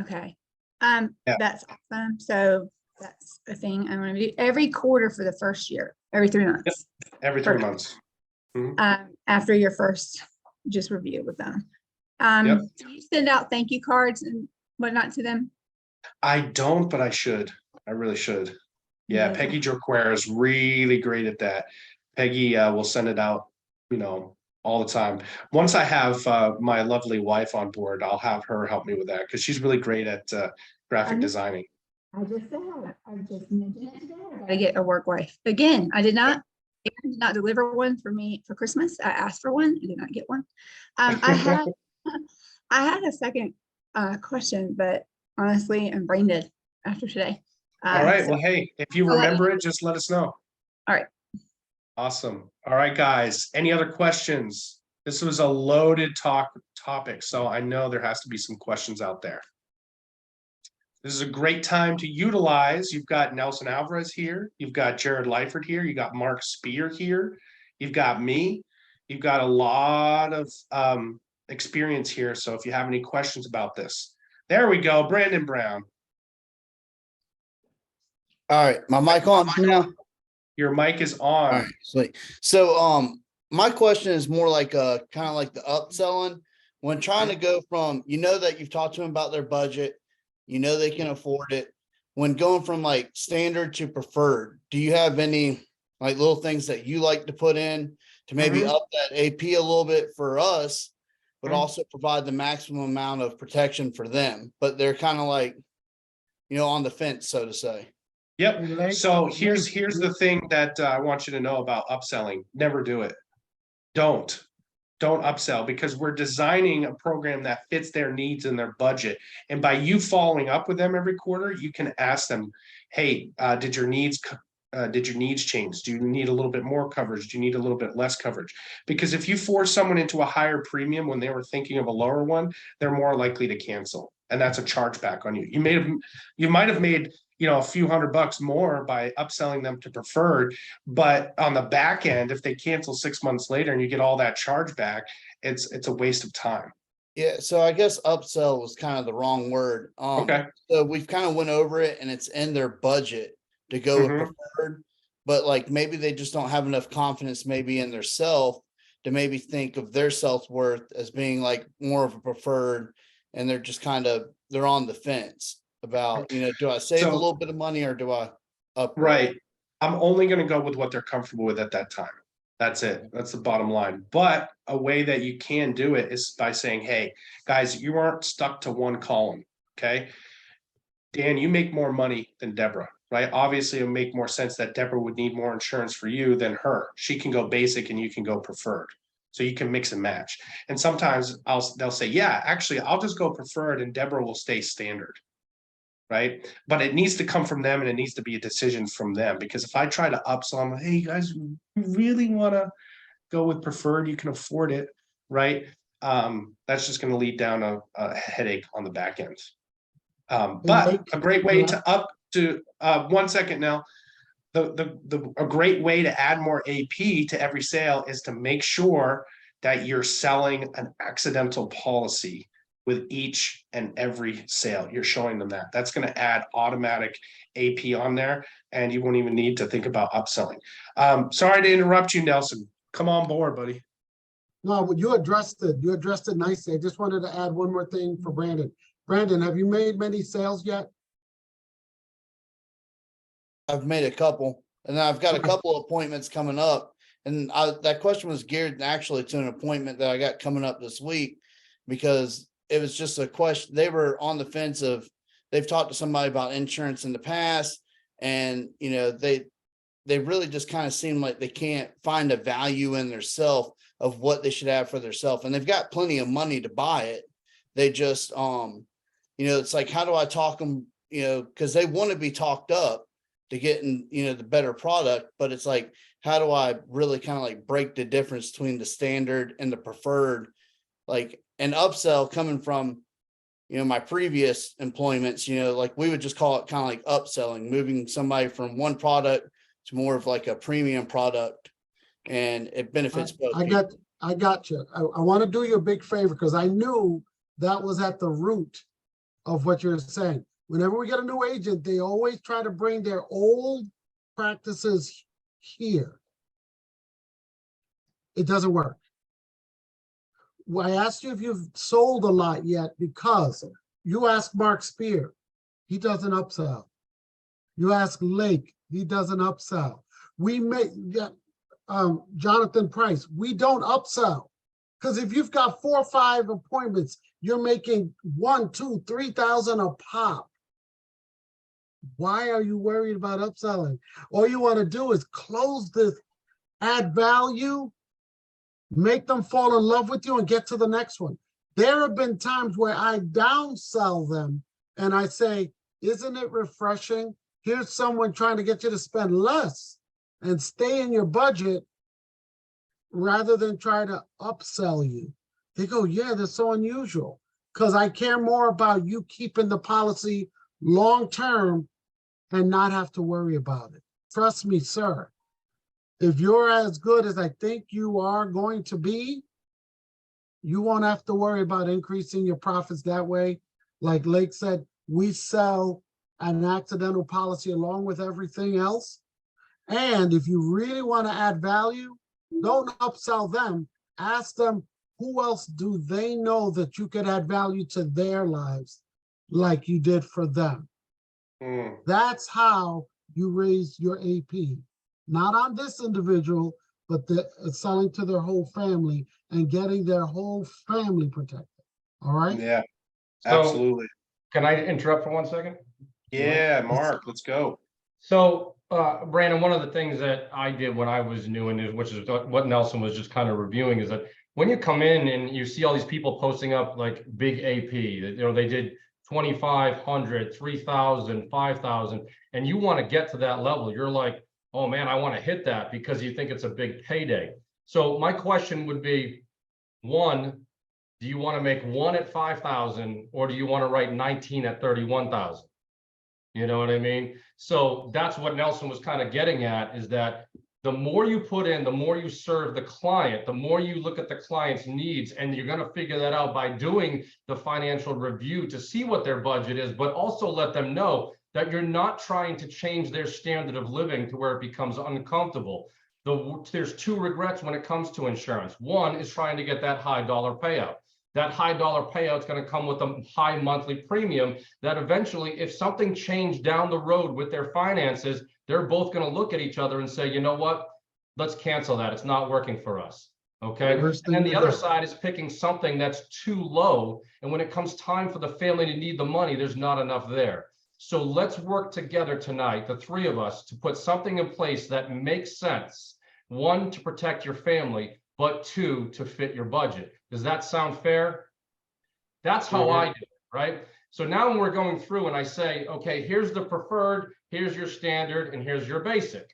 Okay. Yeah. That's awesome. So that's a thing I'm gonna do every quarter for the first year, every 3 months. Every 3 Perfect. months. After your first just review with them. Yep. Do you send out thank you cards and whatnot to them? I don't, but I should. I really should. Yeah, Yeah. Peggy Joquer is really great at that. Peggy will send it out, all the time. Once I have my lovely wife on board, I'll have her help me with that because she's really great at graphic designing. I just said, I just mentioned it today. I gotta get a work wife. Again, Aaron did not deliver one for me for Christmas. I asked for one, I did not get one. I had a second question, but honestly, I'm brain dead after today. All right. So- Well, hey, if you I'll let you remember it, just let us know. All right. Awesome. All right, guys. Any other questions? This was a loaded topic, so I know there has to be some questions out there. This is a great time to utilize. You've got Nelson Alvarez here. You've got Jared Lyford here. You got Mark Spear here. You've got me. You've got a lot of experience here. So if you have any questions about this, there we go. Brandon Brown. All right, my mic on now. Your mic is All on. right, sweet. So, my question is more like kind of like the upselling. When trying to go from, that you've talked to them about their budget, they can afford it. When going from like standard to preferred, do you have any like little things that you like to put in to maybe up that AP a little bit for us, but also provide the maximum amount of protection for them? But they're kind of like, on the fence, so to say. Yep. So here's the thing that I want you to know about upselling. Never do it. Don't upsell, because we're designing a program that fits their needs and their budget. And by you following up with them every quarter, you can ask them, "Hey, did your needs change? Do you need a little bit more coverage? Do you need a little bit less coverage?" Because if you force someone into a higher premium when they were thinking of a lower one, they're more likely to cancel. And that's a chargeback on you. You might have made a few $100 more by upselling them to preferred, but on the back end, if they cancel 6 months later and you get all that charge back, it's a waste of time. Yeah, so I guess upsell was kind of the wrong word. Okay. So we've kind of went over it, and it's in their budget to go with preferred, but like maybe they just don't have enough confidence maybe in their self to maybe think of their self-worth as being like more of a preferred, and they're just they're on the fence about, do I save a little bit of money or do I upgrade? Right. I'm only going to go with what they're comfortable with at that time. That's it. That's the bottom line. But a way that you can do it is by saying, "Hey, guys, you aren't stuck to one column. Okay. Dan, you make more money than Deborah, right? Obviously, it would make more sense that Deborah would need more insurance for you than her. She can go basic and you can go preferred. So you can mix and match. And sometimes they'll say, "Yeah, actually, I'll just go preferred and Deborah will stay standard." Right? But it needs to come from them, and it needs to be a decision from them. Because if I try to upsell them, "Hey, guys, you really want to go with preferred, you can afford it," right? That's just going to lead down a headache on the back end. But a great way to 1 second now. A great way to add more AP to every sale is to make sure that you're selling an accidental policy with each and every sale. You're showing them that. That's going to add automatic AP on there, and you won't even need to think about upselling. Sorry to interrupt you, Nelson. Come on board, buddy. No, but you addressed it nicely. I just wanted to add one more thing for Brandon. Brandon, have you made many sales yet? I've made a couple, and I've got a couple of appointments coming up, And that question was geared actually to an appointment that I got coming up this week, because it was just a question. They were on the fence of, they've talked to somebody about insurance in the past, and they really just kind of seem like they can't find a value in their self of what they should have for their self. And they've got plenty of money to buy it. They just, it's like, how do I talk them, because they want to be talked up to get in, the better product, but it's like, how do I really kind of like break the difference between the standard and the preferred, like an upsell coming from, my previous employments, like we would just call it kind of like upselling, moving somebody from one product to more of like a premium product, and it benefits both. I got you. I want to do you a big favor, because I knew that was at the root of what you're saying. Whenever we get a new agent, they always try to bring their old practices here. It doesn't work. I asked you if you've sold a lot yet, because you ask Mark Spear, he doesn't upsell. You ask Lake, he doesn't upsell. We make Jonathan Price, we don't upsell, because if you've got 4 or 5 appointments, you're making 1, 2, 3,000 a pop. Why are you worried about upselling? All you want to do is close this, add value, make them fall in love with you, and get to the next one. There have been times where I downsell them and I say, isn't it refreshing? Here's someone trying to get you to spend less and stay in your budget rather than try to upsell you. They go, yeah, that's so unusual, because I care more about you keeping the policy long-term and not have to worry about it. Trust me, sir. If you're as good as I think you are going to be, you won't have to worry about increasing your profits that way. Like Lake said, we sell an accidental policy along with everything else. And if you really want to add value, don't upsell them. Ask them, who else do they know that you could add value to their lives like you did for them? That's how you raise your AP. Not on this individual, but selling to their whole family and getting their whole family protected. All right? Yeah, So, absolutely. Can I interrupt for 1 second? Yeah, Mark, let's go. So, Brandon, one of the things that I did when I was new, and which is what Nelson was just kind of reviewing, is that when you come in and you see all these people posting up like big AP, they did 2,500, 3,000, 5,000, and you want to get to that level, you're like, oh man, I want to hit that, because you think it's a big payday. So my question would be, 1, do you want to make 1 at 5,000, or do you want to write 19 at 31,000? You know what I mean? So that's what Nelson was kind of getting at, is that the more you put in, the more you serve the client, the more you look at the client's needs, and you're going to figure that out by doing the financial review to see what their budget is, but also let them know that you're not trying to change their standard of living to where it becomes uncomfortable. There's 2 regrets when it comes to insurance. 1 is trying to get that high dollar payout. That high dollar payout is going to come with a high monthly premium that eventually, if something changed down the road with their finances, they're both going to look at each other and say, you know what, let's cancel that. It's not working for us. Okay. And then the other side is picking something that's too low. And when it comes time for the family to need the money, there's not enough there. So let's work together tonight, the 3 of us, to put something in place that makes sense. 1, to protect your family, but 2, to fit your budget. Does that sound fair? That's how I do it, right? So now when we're going through and I say, okay, here's the preferred, here's your standard, and here's your basic.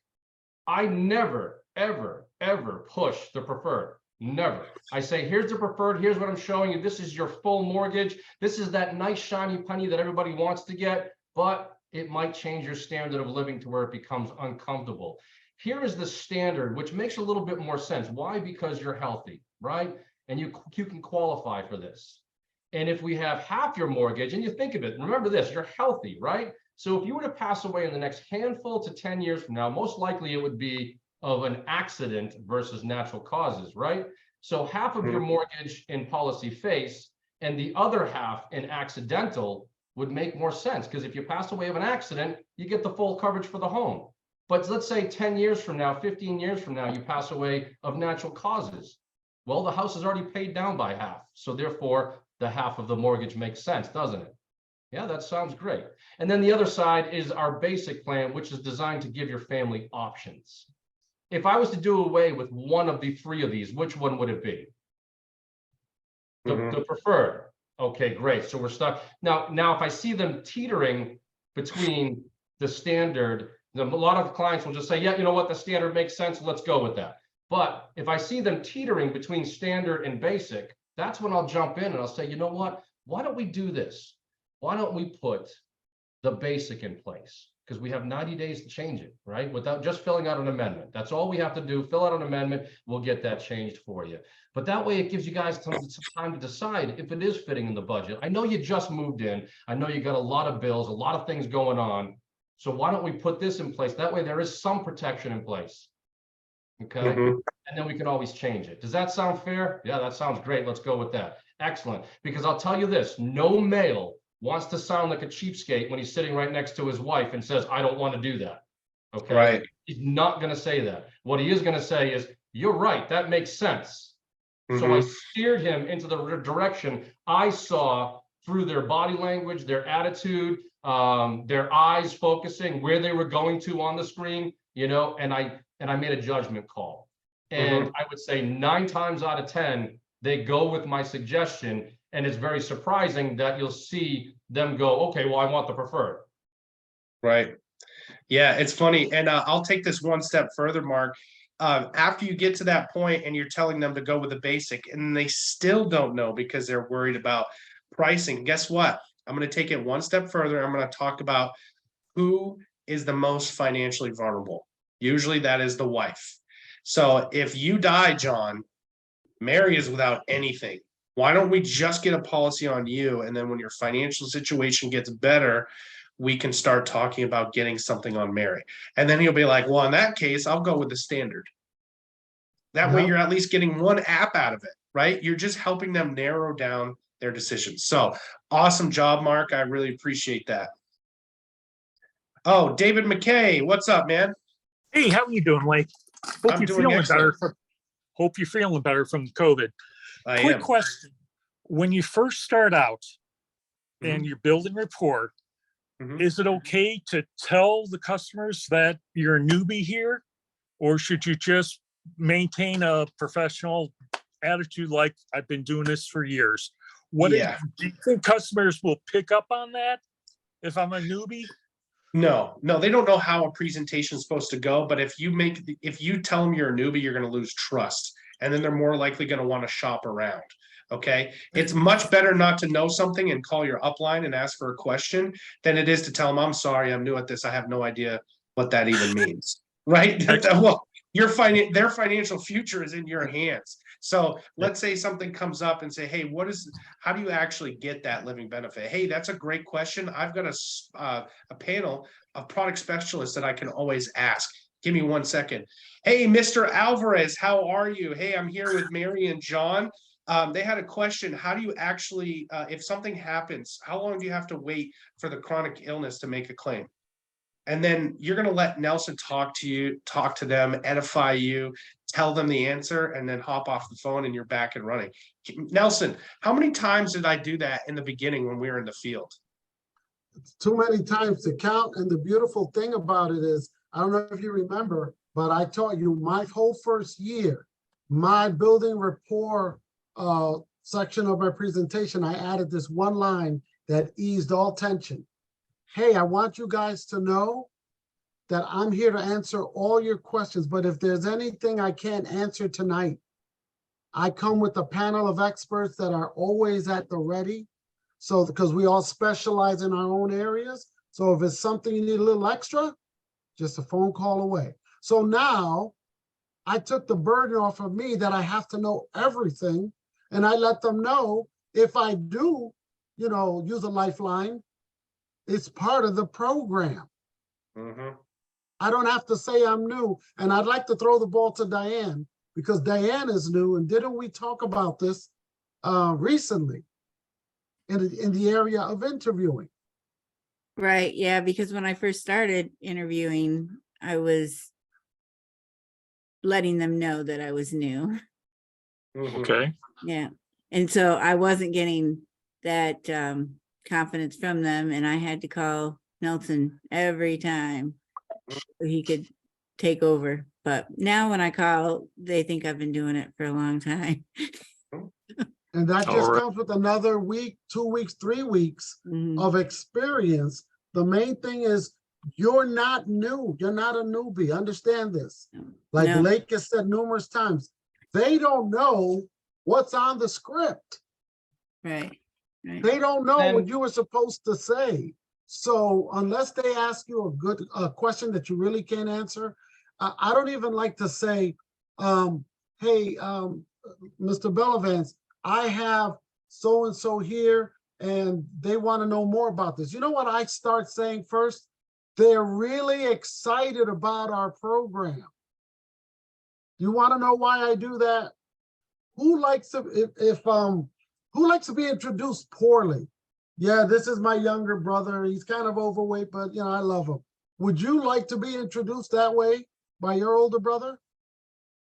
I never, ever, ever push the preferred. Never. I say, here's the preferred, here's what I'm showing you. This is your full mortgage. This is that nice shiny penny that everybody wants to get, but it might change your standard of living to where it becomes uncomfortable. Here is the standard, which makes a little bit more sense. Why? Because you're healthy, right? And you can qualify for this. And if we have half your mortgage, and you think of it, remember this, you're healthy, right? So if you were to pass away in the next handful to 10 years from now, most likely it would be of an accident versus natural causes, right? So half of your mortgage in policy face and the other half in accidental would make more sense, because if you pass away of an accident, you get the full coverage for the home. But let's say 10 years from now, 15 years from now, you pass away of natural causes. Well, the house is already paid down by half. So therefore, the half of the mortgage makes sense, doesn't it? Yeah, that sounds great. And then the other side is our basic plan, which is designed to give your family options. If I was to do away with one of the three of these, which one would it be? The preferred. Okay, great. So we're stuck. Now, if I see them teetering between the standard, a lot of clients will just say, yeah, you know what, the standard makes sense. Let's go with that. But if I see them teetering between standard and basic, that's when I'll jump in and I'll say, you know what, why don't we do this? Why don't we put the basic in place? Because we have 90 days to change it, right? Without just filling out an amendment. That's all we have to do. Fill out an amendment. We'll get that changed for you. But that way it gives you guys some time to decide if it is fitting in the budget. I know you just moved in. I know you got a lot of bills, a lot of things going on. So why don't we put this in place? That way there is some protection in place. Okay. And then we can always change it. Does that sound fair? Yeah, that sounds great. Let's go with that. Excellent. Because I'll tell you this, no male wants to sound like a cheapskate when he's sitting right next to his wife and says, I don't want to do that. Okay. Right. He's not going to say that. What he is going to say is, you're right. That makes sense. So I steered him into the direction I saw through their body language, their attitude, their eyes focusing where they were going to on the screen, you know, and I made a judgment call. And I would say 9 times out of 10, they go with my suggestion. And it's very surprising that you'll see them go, okay, well, I want the preferred. Right. Yeah, it's funny. And I'll take this one step further, Mark. After you get to that point and you're telling them to go with the basic and they still don't know because they're worried about pricing, guess what? I'm going to take it one step further. I'm going to talk about who is the most financially vulnerable. Usually that is the wife. So if you die, John, Mary is without anything. Why don't we just get a policy on you? And then when your financial situation gets better, we can start talking about getting something on Mary. And then he'll be like, well, in that case, I'll go with the standard. That way you're at least getting one app out of it, right? You're just helping them narrow down their decisions. So awesome job, Mark. I really appreciate that. Oh, David McKay, what's up, man? Hey, how are you doing, Lake? Hope I'm you're doing feeling excellent. better. Hope you're feeling better from COVID. I Quick am. question. When you first start out and you're building rapport, is it okay to tell the customers that you're a newbie here? Or should you just maintain a professional attitude like I've been doing this for years? Do you think customers will pick up on that if I'm a newbie? No, they don't know how a presentation is supposed to go. But if you tell them you're a newbie, you're going to lose trust. And then they're more likely going to want to shop around. Okay. It's much better not to know something and call your upline and ask for a question than it is to tell them, I'm sorry, I'm new at this. I have no idea what that even means. Right. Well, their financial future is in your hands. So let's say something comes up and say, hey, how do you actually get that living benefit? Hey, that's a great question. I've got a panel of product specialists that I can always ask. Give me 1 second. Hey, Mr. Alvarez, how are you? Hey, I'm here with Mary and John. They had a question. How do you actually, if something happens, how long do you have to wait for the chronic illness to make a claim? And then you're going to let Nelson talk to them, edify you, tell them the answer, and then hop off the phone and you're back and running. Nelson, how many times did I do that in the beginning when we were in the field? It's too many times to count. And the beautiful thing about it is, I don't know if you remember, but I taught you my whole first year, my building rapport section of my presentation, I added this one line that eased all tension. Hey, I want you guys to know that I'm here to answer all your questions, but if there's anything I can't answer tonight, I come with a panel of experts that are always at the ready. So, because we all specialize in our own areas. So if it's something you need a little extra, just a phone call away. So now I took the burden off of me that I have to know everything. And I let them know if I do, use a lifeline, it's part of the program. I don't have to say I'm new. And I'd like to throw the ball to Diane because Diane is new. And didn't we talk about this recently in the area of interviewing? Right. Yeah. Because when I first started interviewing, I was letting them know that I was new. Mhm. Okay. Yeah. And so I wasn't getting that confidence from them, and I had to call Nelson every time so he could take over. But now when I call, they think I've been doing it for a long time. And that All just right. comes with another week, 2 weeks, 3 weeks Mhm. of experience. The main thing is you're not new. You're not a newbie. Understand this. Like No. Lake has said numerous times, they don't know what's on the script. Right. Right. They don't know what And- you were supposed to say. So unless they ask you a question that you really can't answer, I don't even like to say, hey, Mr. Bellavance, I have so-and-so here and they want to know more about this. You know what I start saying first? They're really excited about our program. You want to know why I do that? Who likes to, who likes to be introduced poorly? Yeah, this is my younger brother. He's kind of overweight, but you know, I love him. Would you like to be introduced that way by your older brother?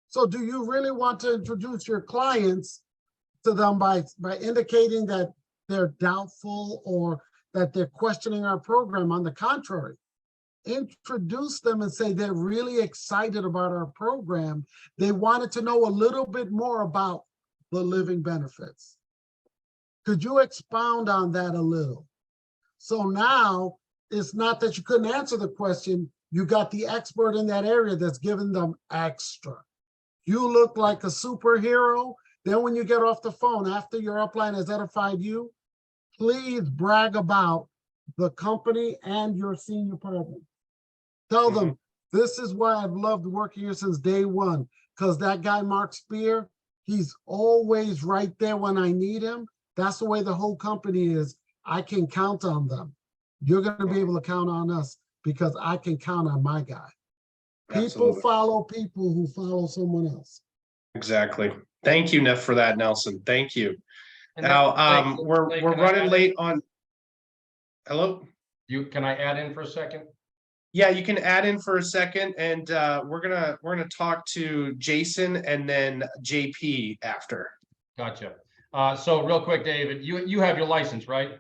So do you really want to introduce your clients to them by indicating that they're doubtful or that they're questioning our program? On the contrary, introduce them and say they're really excited about our program. They wanted to know a little bit more about the living benefits. Could you expound on that a little? So now it's not that you couldn't answer the question, you got the expert in that area that's giving them extra. You look like a superhero. Then when you get off the phone after your upline has edified you, please brag about the company and your senior partner. Tell them, this is why I've loved working here since day one, because that guy, Mark Spear, he's always right there when I need him. That's the way the whole company is. I can count on them. You're going to be able to count on us because I can count on my guy. People Absolutely. follow people who follow someone else. Exactly. Thank you, Neff, for that, Nelson. Thank you. And then, Now, Lake, we're can I running add in? late on. Hello? Can I add in for a second? Yeah, you can add in for a second, and we're gonna talk to Jason and then JP after. Gotcha. So real quick, David, you have your license, right?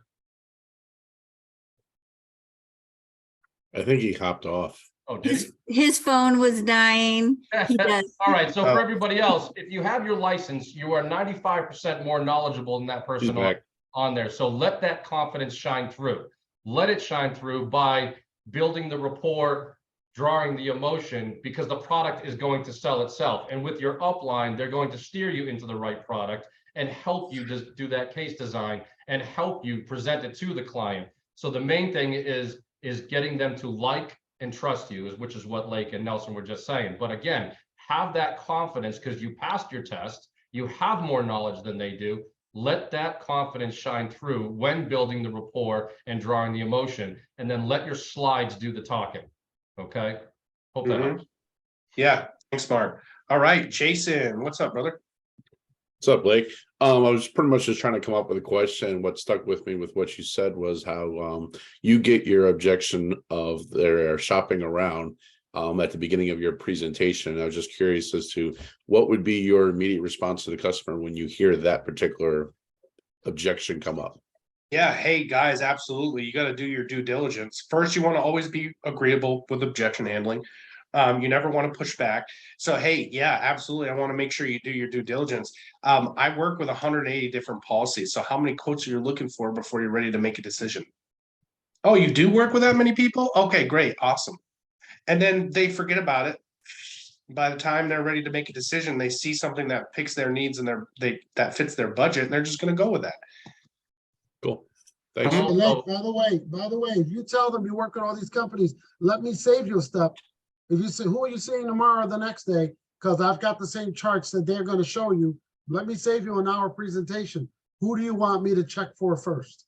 I think he hopped off. Oh, did His phone was dying. He you? does. All right, so Oh. for everybody else, if you have your license, you are 95% more knowledgeable than that He's person back. on there. So let that confidence shine through. Let it shine through by building the rapport, drawing the emotion, because the product is going to sell itself. And with your upline, they're going to steer you into the right product and help you just do that case design and help you present it to the client. So the main thing is getting them to like and trust you, which is what Lake and Nelson were just saying. But again, have that confidence because you passed your test, you have more knowledge than they do. Let that confidence shine through when building the rapport and drawing the emotion, and then let your slides do the talking. Okay. Hope that helps. Yeah, thanks, Mark. All right, Jason, what's up, brother? What's up, Blake? I was pretty much just trying to come up with a question. What stuck with me with what you said was how you get your objection of their shopping around at the beginning of your presentation. I was just curious as to what would be your immediate response to the customer when you hear that particular objection come up. Yeah, hey guys, absolutely. You got to do your due diligence. First, you want to always be agreeable with objection handling. You never want to push back. So, hey, yeah, absolutely. I want to make sure you do your due diligence. I work with 180 different policies. So how many quotes are you looking for before you're ready to make a decision? Oh, you do work with that many people? Okay, great. Awesome. And then they forget about it. By the time they're ready to make a decision, they see something that picks their needs and that fits their budget, and they're just going to go with that. Cool. Thanks. And Lake, by the way, if you tell them you work at all these companies, let me save you a step. If you say, who are you seeing tomorrow or the next day? Because I've got the same charts that they're going to show you. Let me save you an hour presentation. Who do you want me to check for first?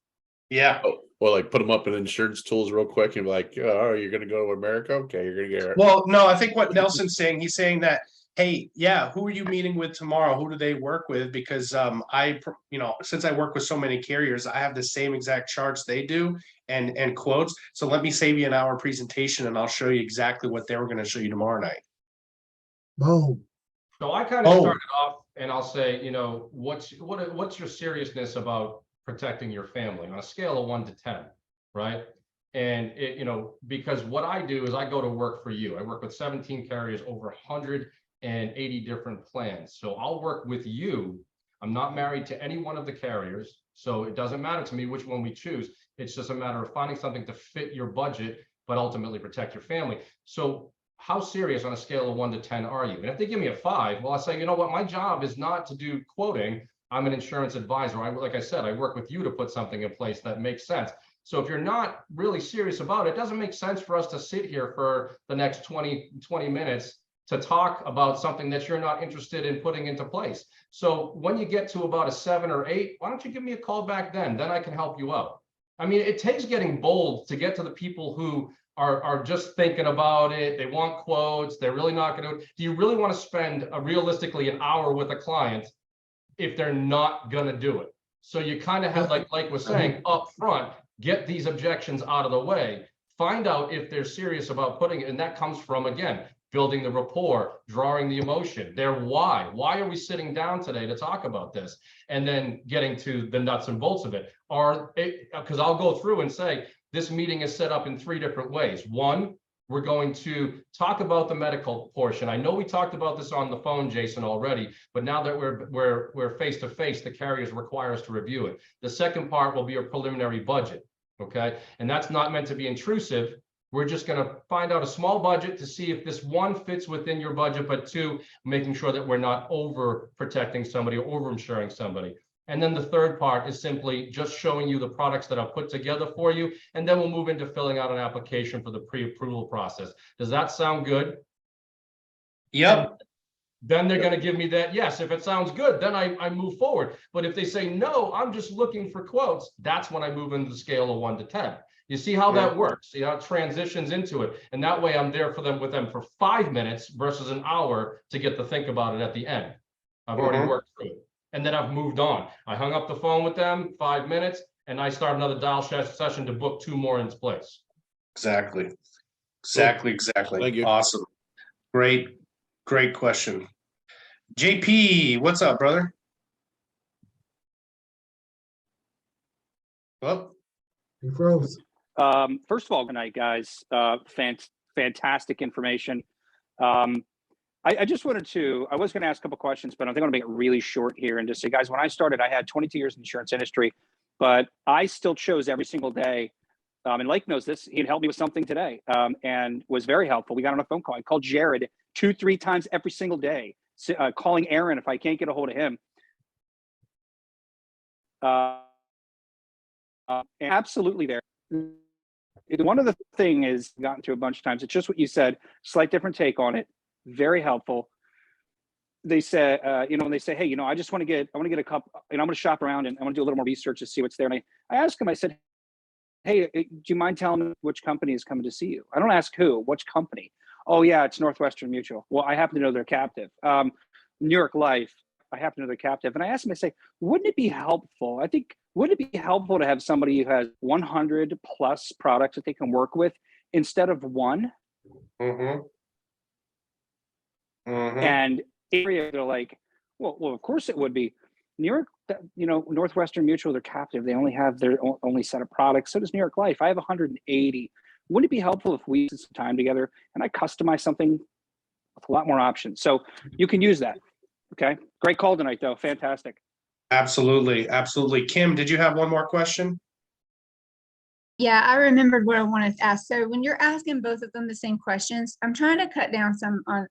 Yeah. Or like put them up in insurance tools real quick and be like, oh, you're going to go to America? Okay, you're going to get. Well, no, I think what Nelson's saying, he's saying that Hey, yeah, who are you meeting with tomorrow? Who do they work with? Because since I work with so many carriers, I have the same exact charts they do and quotes. So let me save you an hour presentation and I'll show you exactly what they were going to show you tomorrow night. Boom. So I kind of Oh. started off and I'll say, what's your seriousness about protecting your family on a scale of 1 to 10, right? And because what I do is I go to work for you. I work with 17 carriers, over 180 different plans. So I'll work with you. I'm not married to any one of the carriers, so it doesn't matter to me which one we choose. It's just a matter of finding something to fit your budget, but ultimately protect your family. So how serious on a scale of 1 to 10 are you? And if they give me a 5, well, I say, you know what, my job is not to do quoting. I'm an insurance advisor. Like I said, I work with you to put something in place that makes sense. So if you're not really serious about it, it doesn't make sense for us to sit here for the next 20 minutes to talk about something that you're not interested in putting into place. So when you get to about a 7 or 8, why don't you give me a call back then? Then I can help you out. I mean, it takes getting bold to get to the people who are just thinking about it. They want quotes. They're really not going to. Do you really want to spend realistically an hour with a client if they're not going to do it? So you kind of have, like was saying, up front, get these objections out of the way, find out if they're serious about putting it. And that comes from, again, building the rapport, drawing the emotion, their why. Why are we sitting down today to talk about this? And then getting to the nuts and bolts of it. Because I'll go through and say, this meeting is set up in 3 different ways. 1, we're going to talk about the medical portion. I know we talked about this on the phone, Jason, already, but now that we're face to face, the carriers require us to review it. The second part will be a preliminary budget, okay? And that's not meant to be intrusive. We're just going to find out a small budget to see if this 1 fits within your budget, but 2, making sure that we're not over protecting somebody or over insuring somebody. And then the third part is simply just showing you the products that I've put together for you. And then we'll move into filling out an application for the pre-approval process. Does that sound good? Yep. Then they're going to give me that. Yes, if it sounds good, then I move forward. But if they say, no, I'm just looking for quotes, that's when I move into the scale of 1 to 10. You see how that works? See how it transitions into it. And that way I'm there with them for 5 minutes versus an hour to get to think about it at the end. I've already worked through it. And then I've moved on. I hung up the phone with them, 5 minutes, and I start another dial session to book 2 more in place. Exactly. Thank you. Awesome. Great question. JP, what's up, brother? Well, He froze. First of all, good night, guys. Fantastic information. I just wanted to, I was going to ask a couple questions, but I think I'm going to make it really short here and just say, guys, when I started, I had 22 years in the insurance industry, but I still chose every single day. And Lake knows this. He'd help me with something today and was very helpful. We got on a phone call. I called Jared 2-3 times every single day, calling Aaron if I can't get a hold of him. Absolutely there. One of the thing is gotten to a bunch of times. It's just what you said, slight different take on it. Very helpful. They said, when they say, hey, I just want to get a cup, and I'm going to shop around and I want to do a little more research to see what's there. And I asked him, I said, hey, do you mind telling me which company is coming to see you? I don't ask who, which company. Oh yeah, it's Northwestern Mutual. Well, I happen to know they're captive. New York Life, I happen to know they're captive. And I asked him, I say, wouldn't it be helpful? Wouldn't it be helpful to have somebody who has 100 plus products that they can work with instead of 1? And area, they're like, well, of course it would be. New York, Northwestern Mutual, they're captive. They only have their only set of products. So does New York Life. I have 180. Wouldn't it be helpful if we spent some time together and I customize something with a lot more options? So you can use that. Okay. Great call tonight, though. Fantastic. absolutely. Kim, did you have one more question? Yeah, I remembered what I wanted to ask. So when you're asking both of them the same questions, I'm trying to cut down some on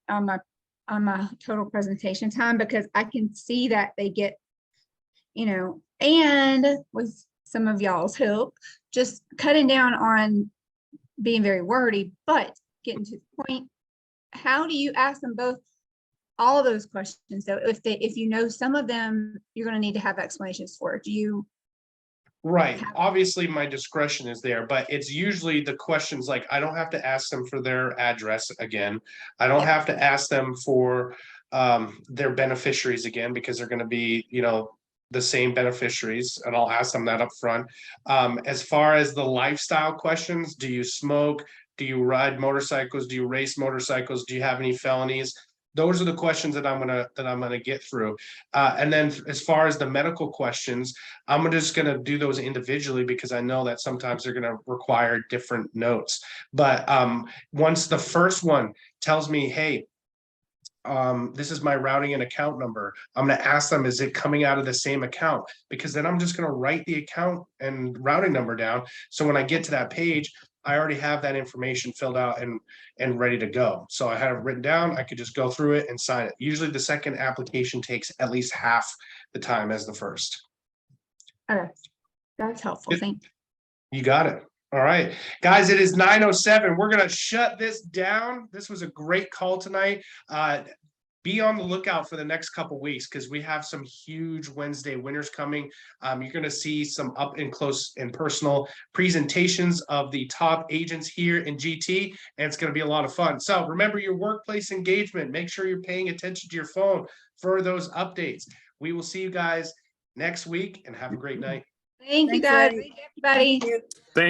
my total presentation time because I can see that they get, and with some of y'all's help, just cutting down on being very wordy, but getting to the point. How do you ask them both all of those questions? So if some of them, you're going to need to have explanations for. Do you? Right. Obviously, my discretion is there, but it's usually the questions like I don't have to ask them for their address again. I don't have to ask them for their beneficiaries again, because they're going to be, you know, the same beneficiaries, and I'll ask them that up front. As far as the lifestyle questions, do you smoke? Do you ride motorcycles? Do you race motorcycles? Do you have any felonies? Those are the questions that I'm gonna get through. And then as far as the medical questions, I'm just gonna do those individually because I know that sometimes they're gonna require different notes. But once the first one tells me, hey, this is my routing and account number, I'm going to ask them, is it coming out of the same account? Because then I'm just going to write the account and routing number down. So when I get to that page, I already have that information filled out and ready to go. So I have it written down. I could just go through it and sign it. Usually the second application takes at least half the time as the first. Okay, that's helpful. Thank you. You got it. All right, guys, it is 9:07. We're going to shut this down. This was a great call tonight. Be on the lookout for the next couple weeks because we have some huge Wednesday winners coming. You're going to see some up and close and personal presentations of the top agents here in GT, and it's going to be a lot of fun. So remember your workplace engagement. Make sure you're paying attention to your phone for those updates. We will see you guys next week and have a great night. Thank you, Thanks, guys. Ray. Thank you, everybody. Thank you.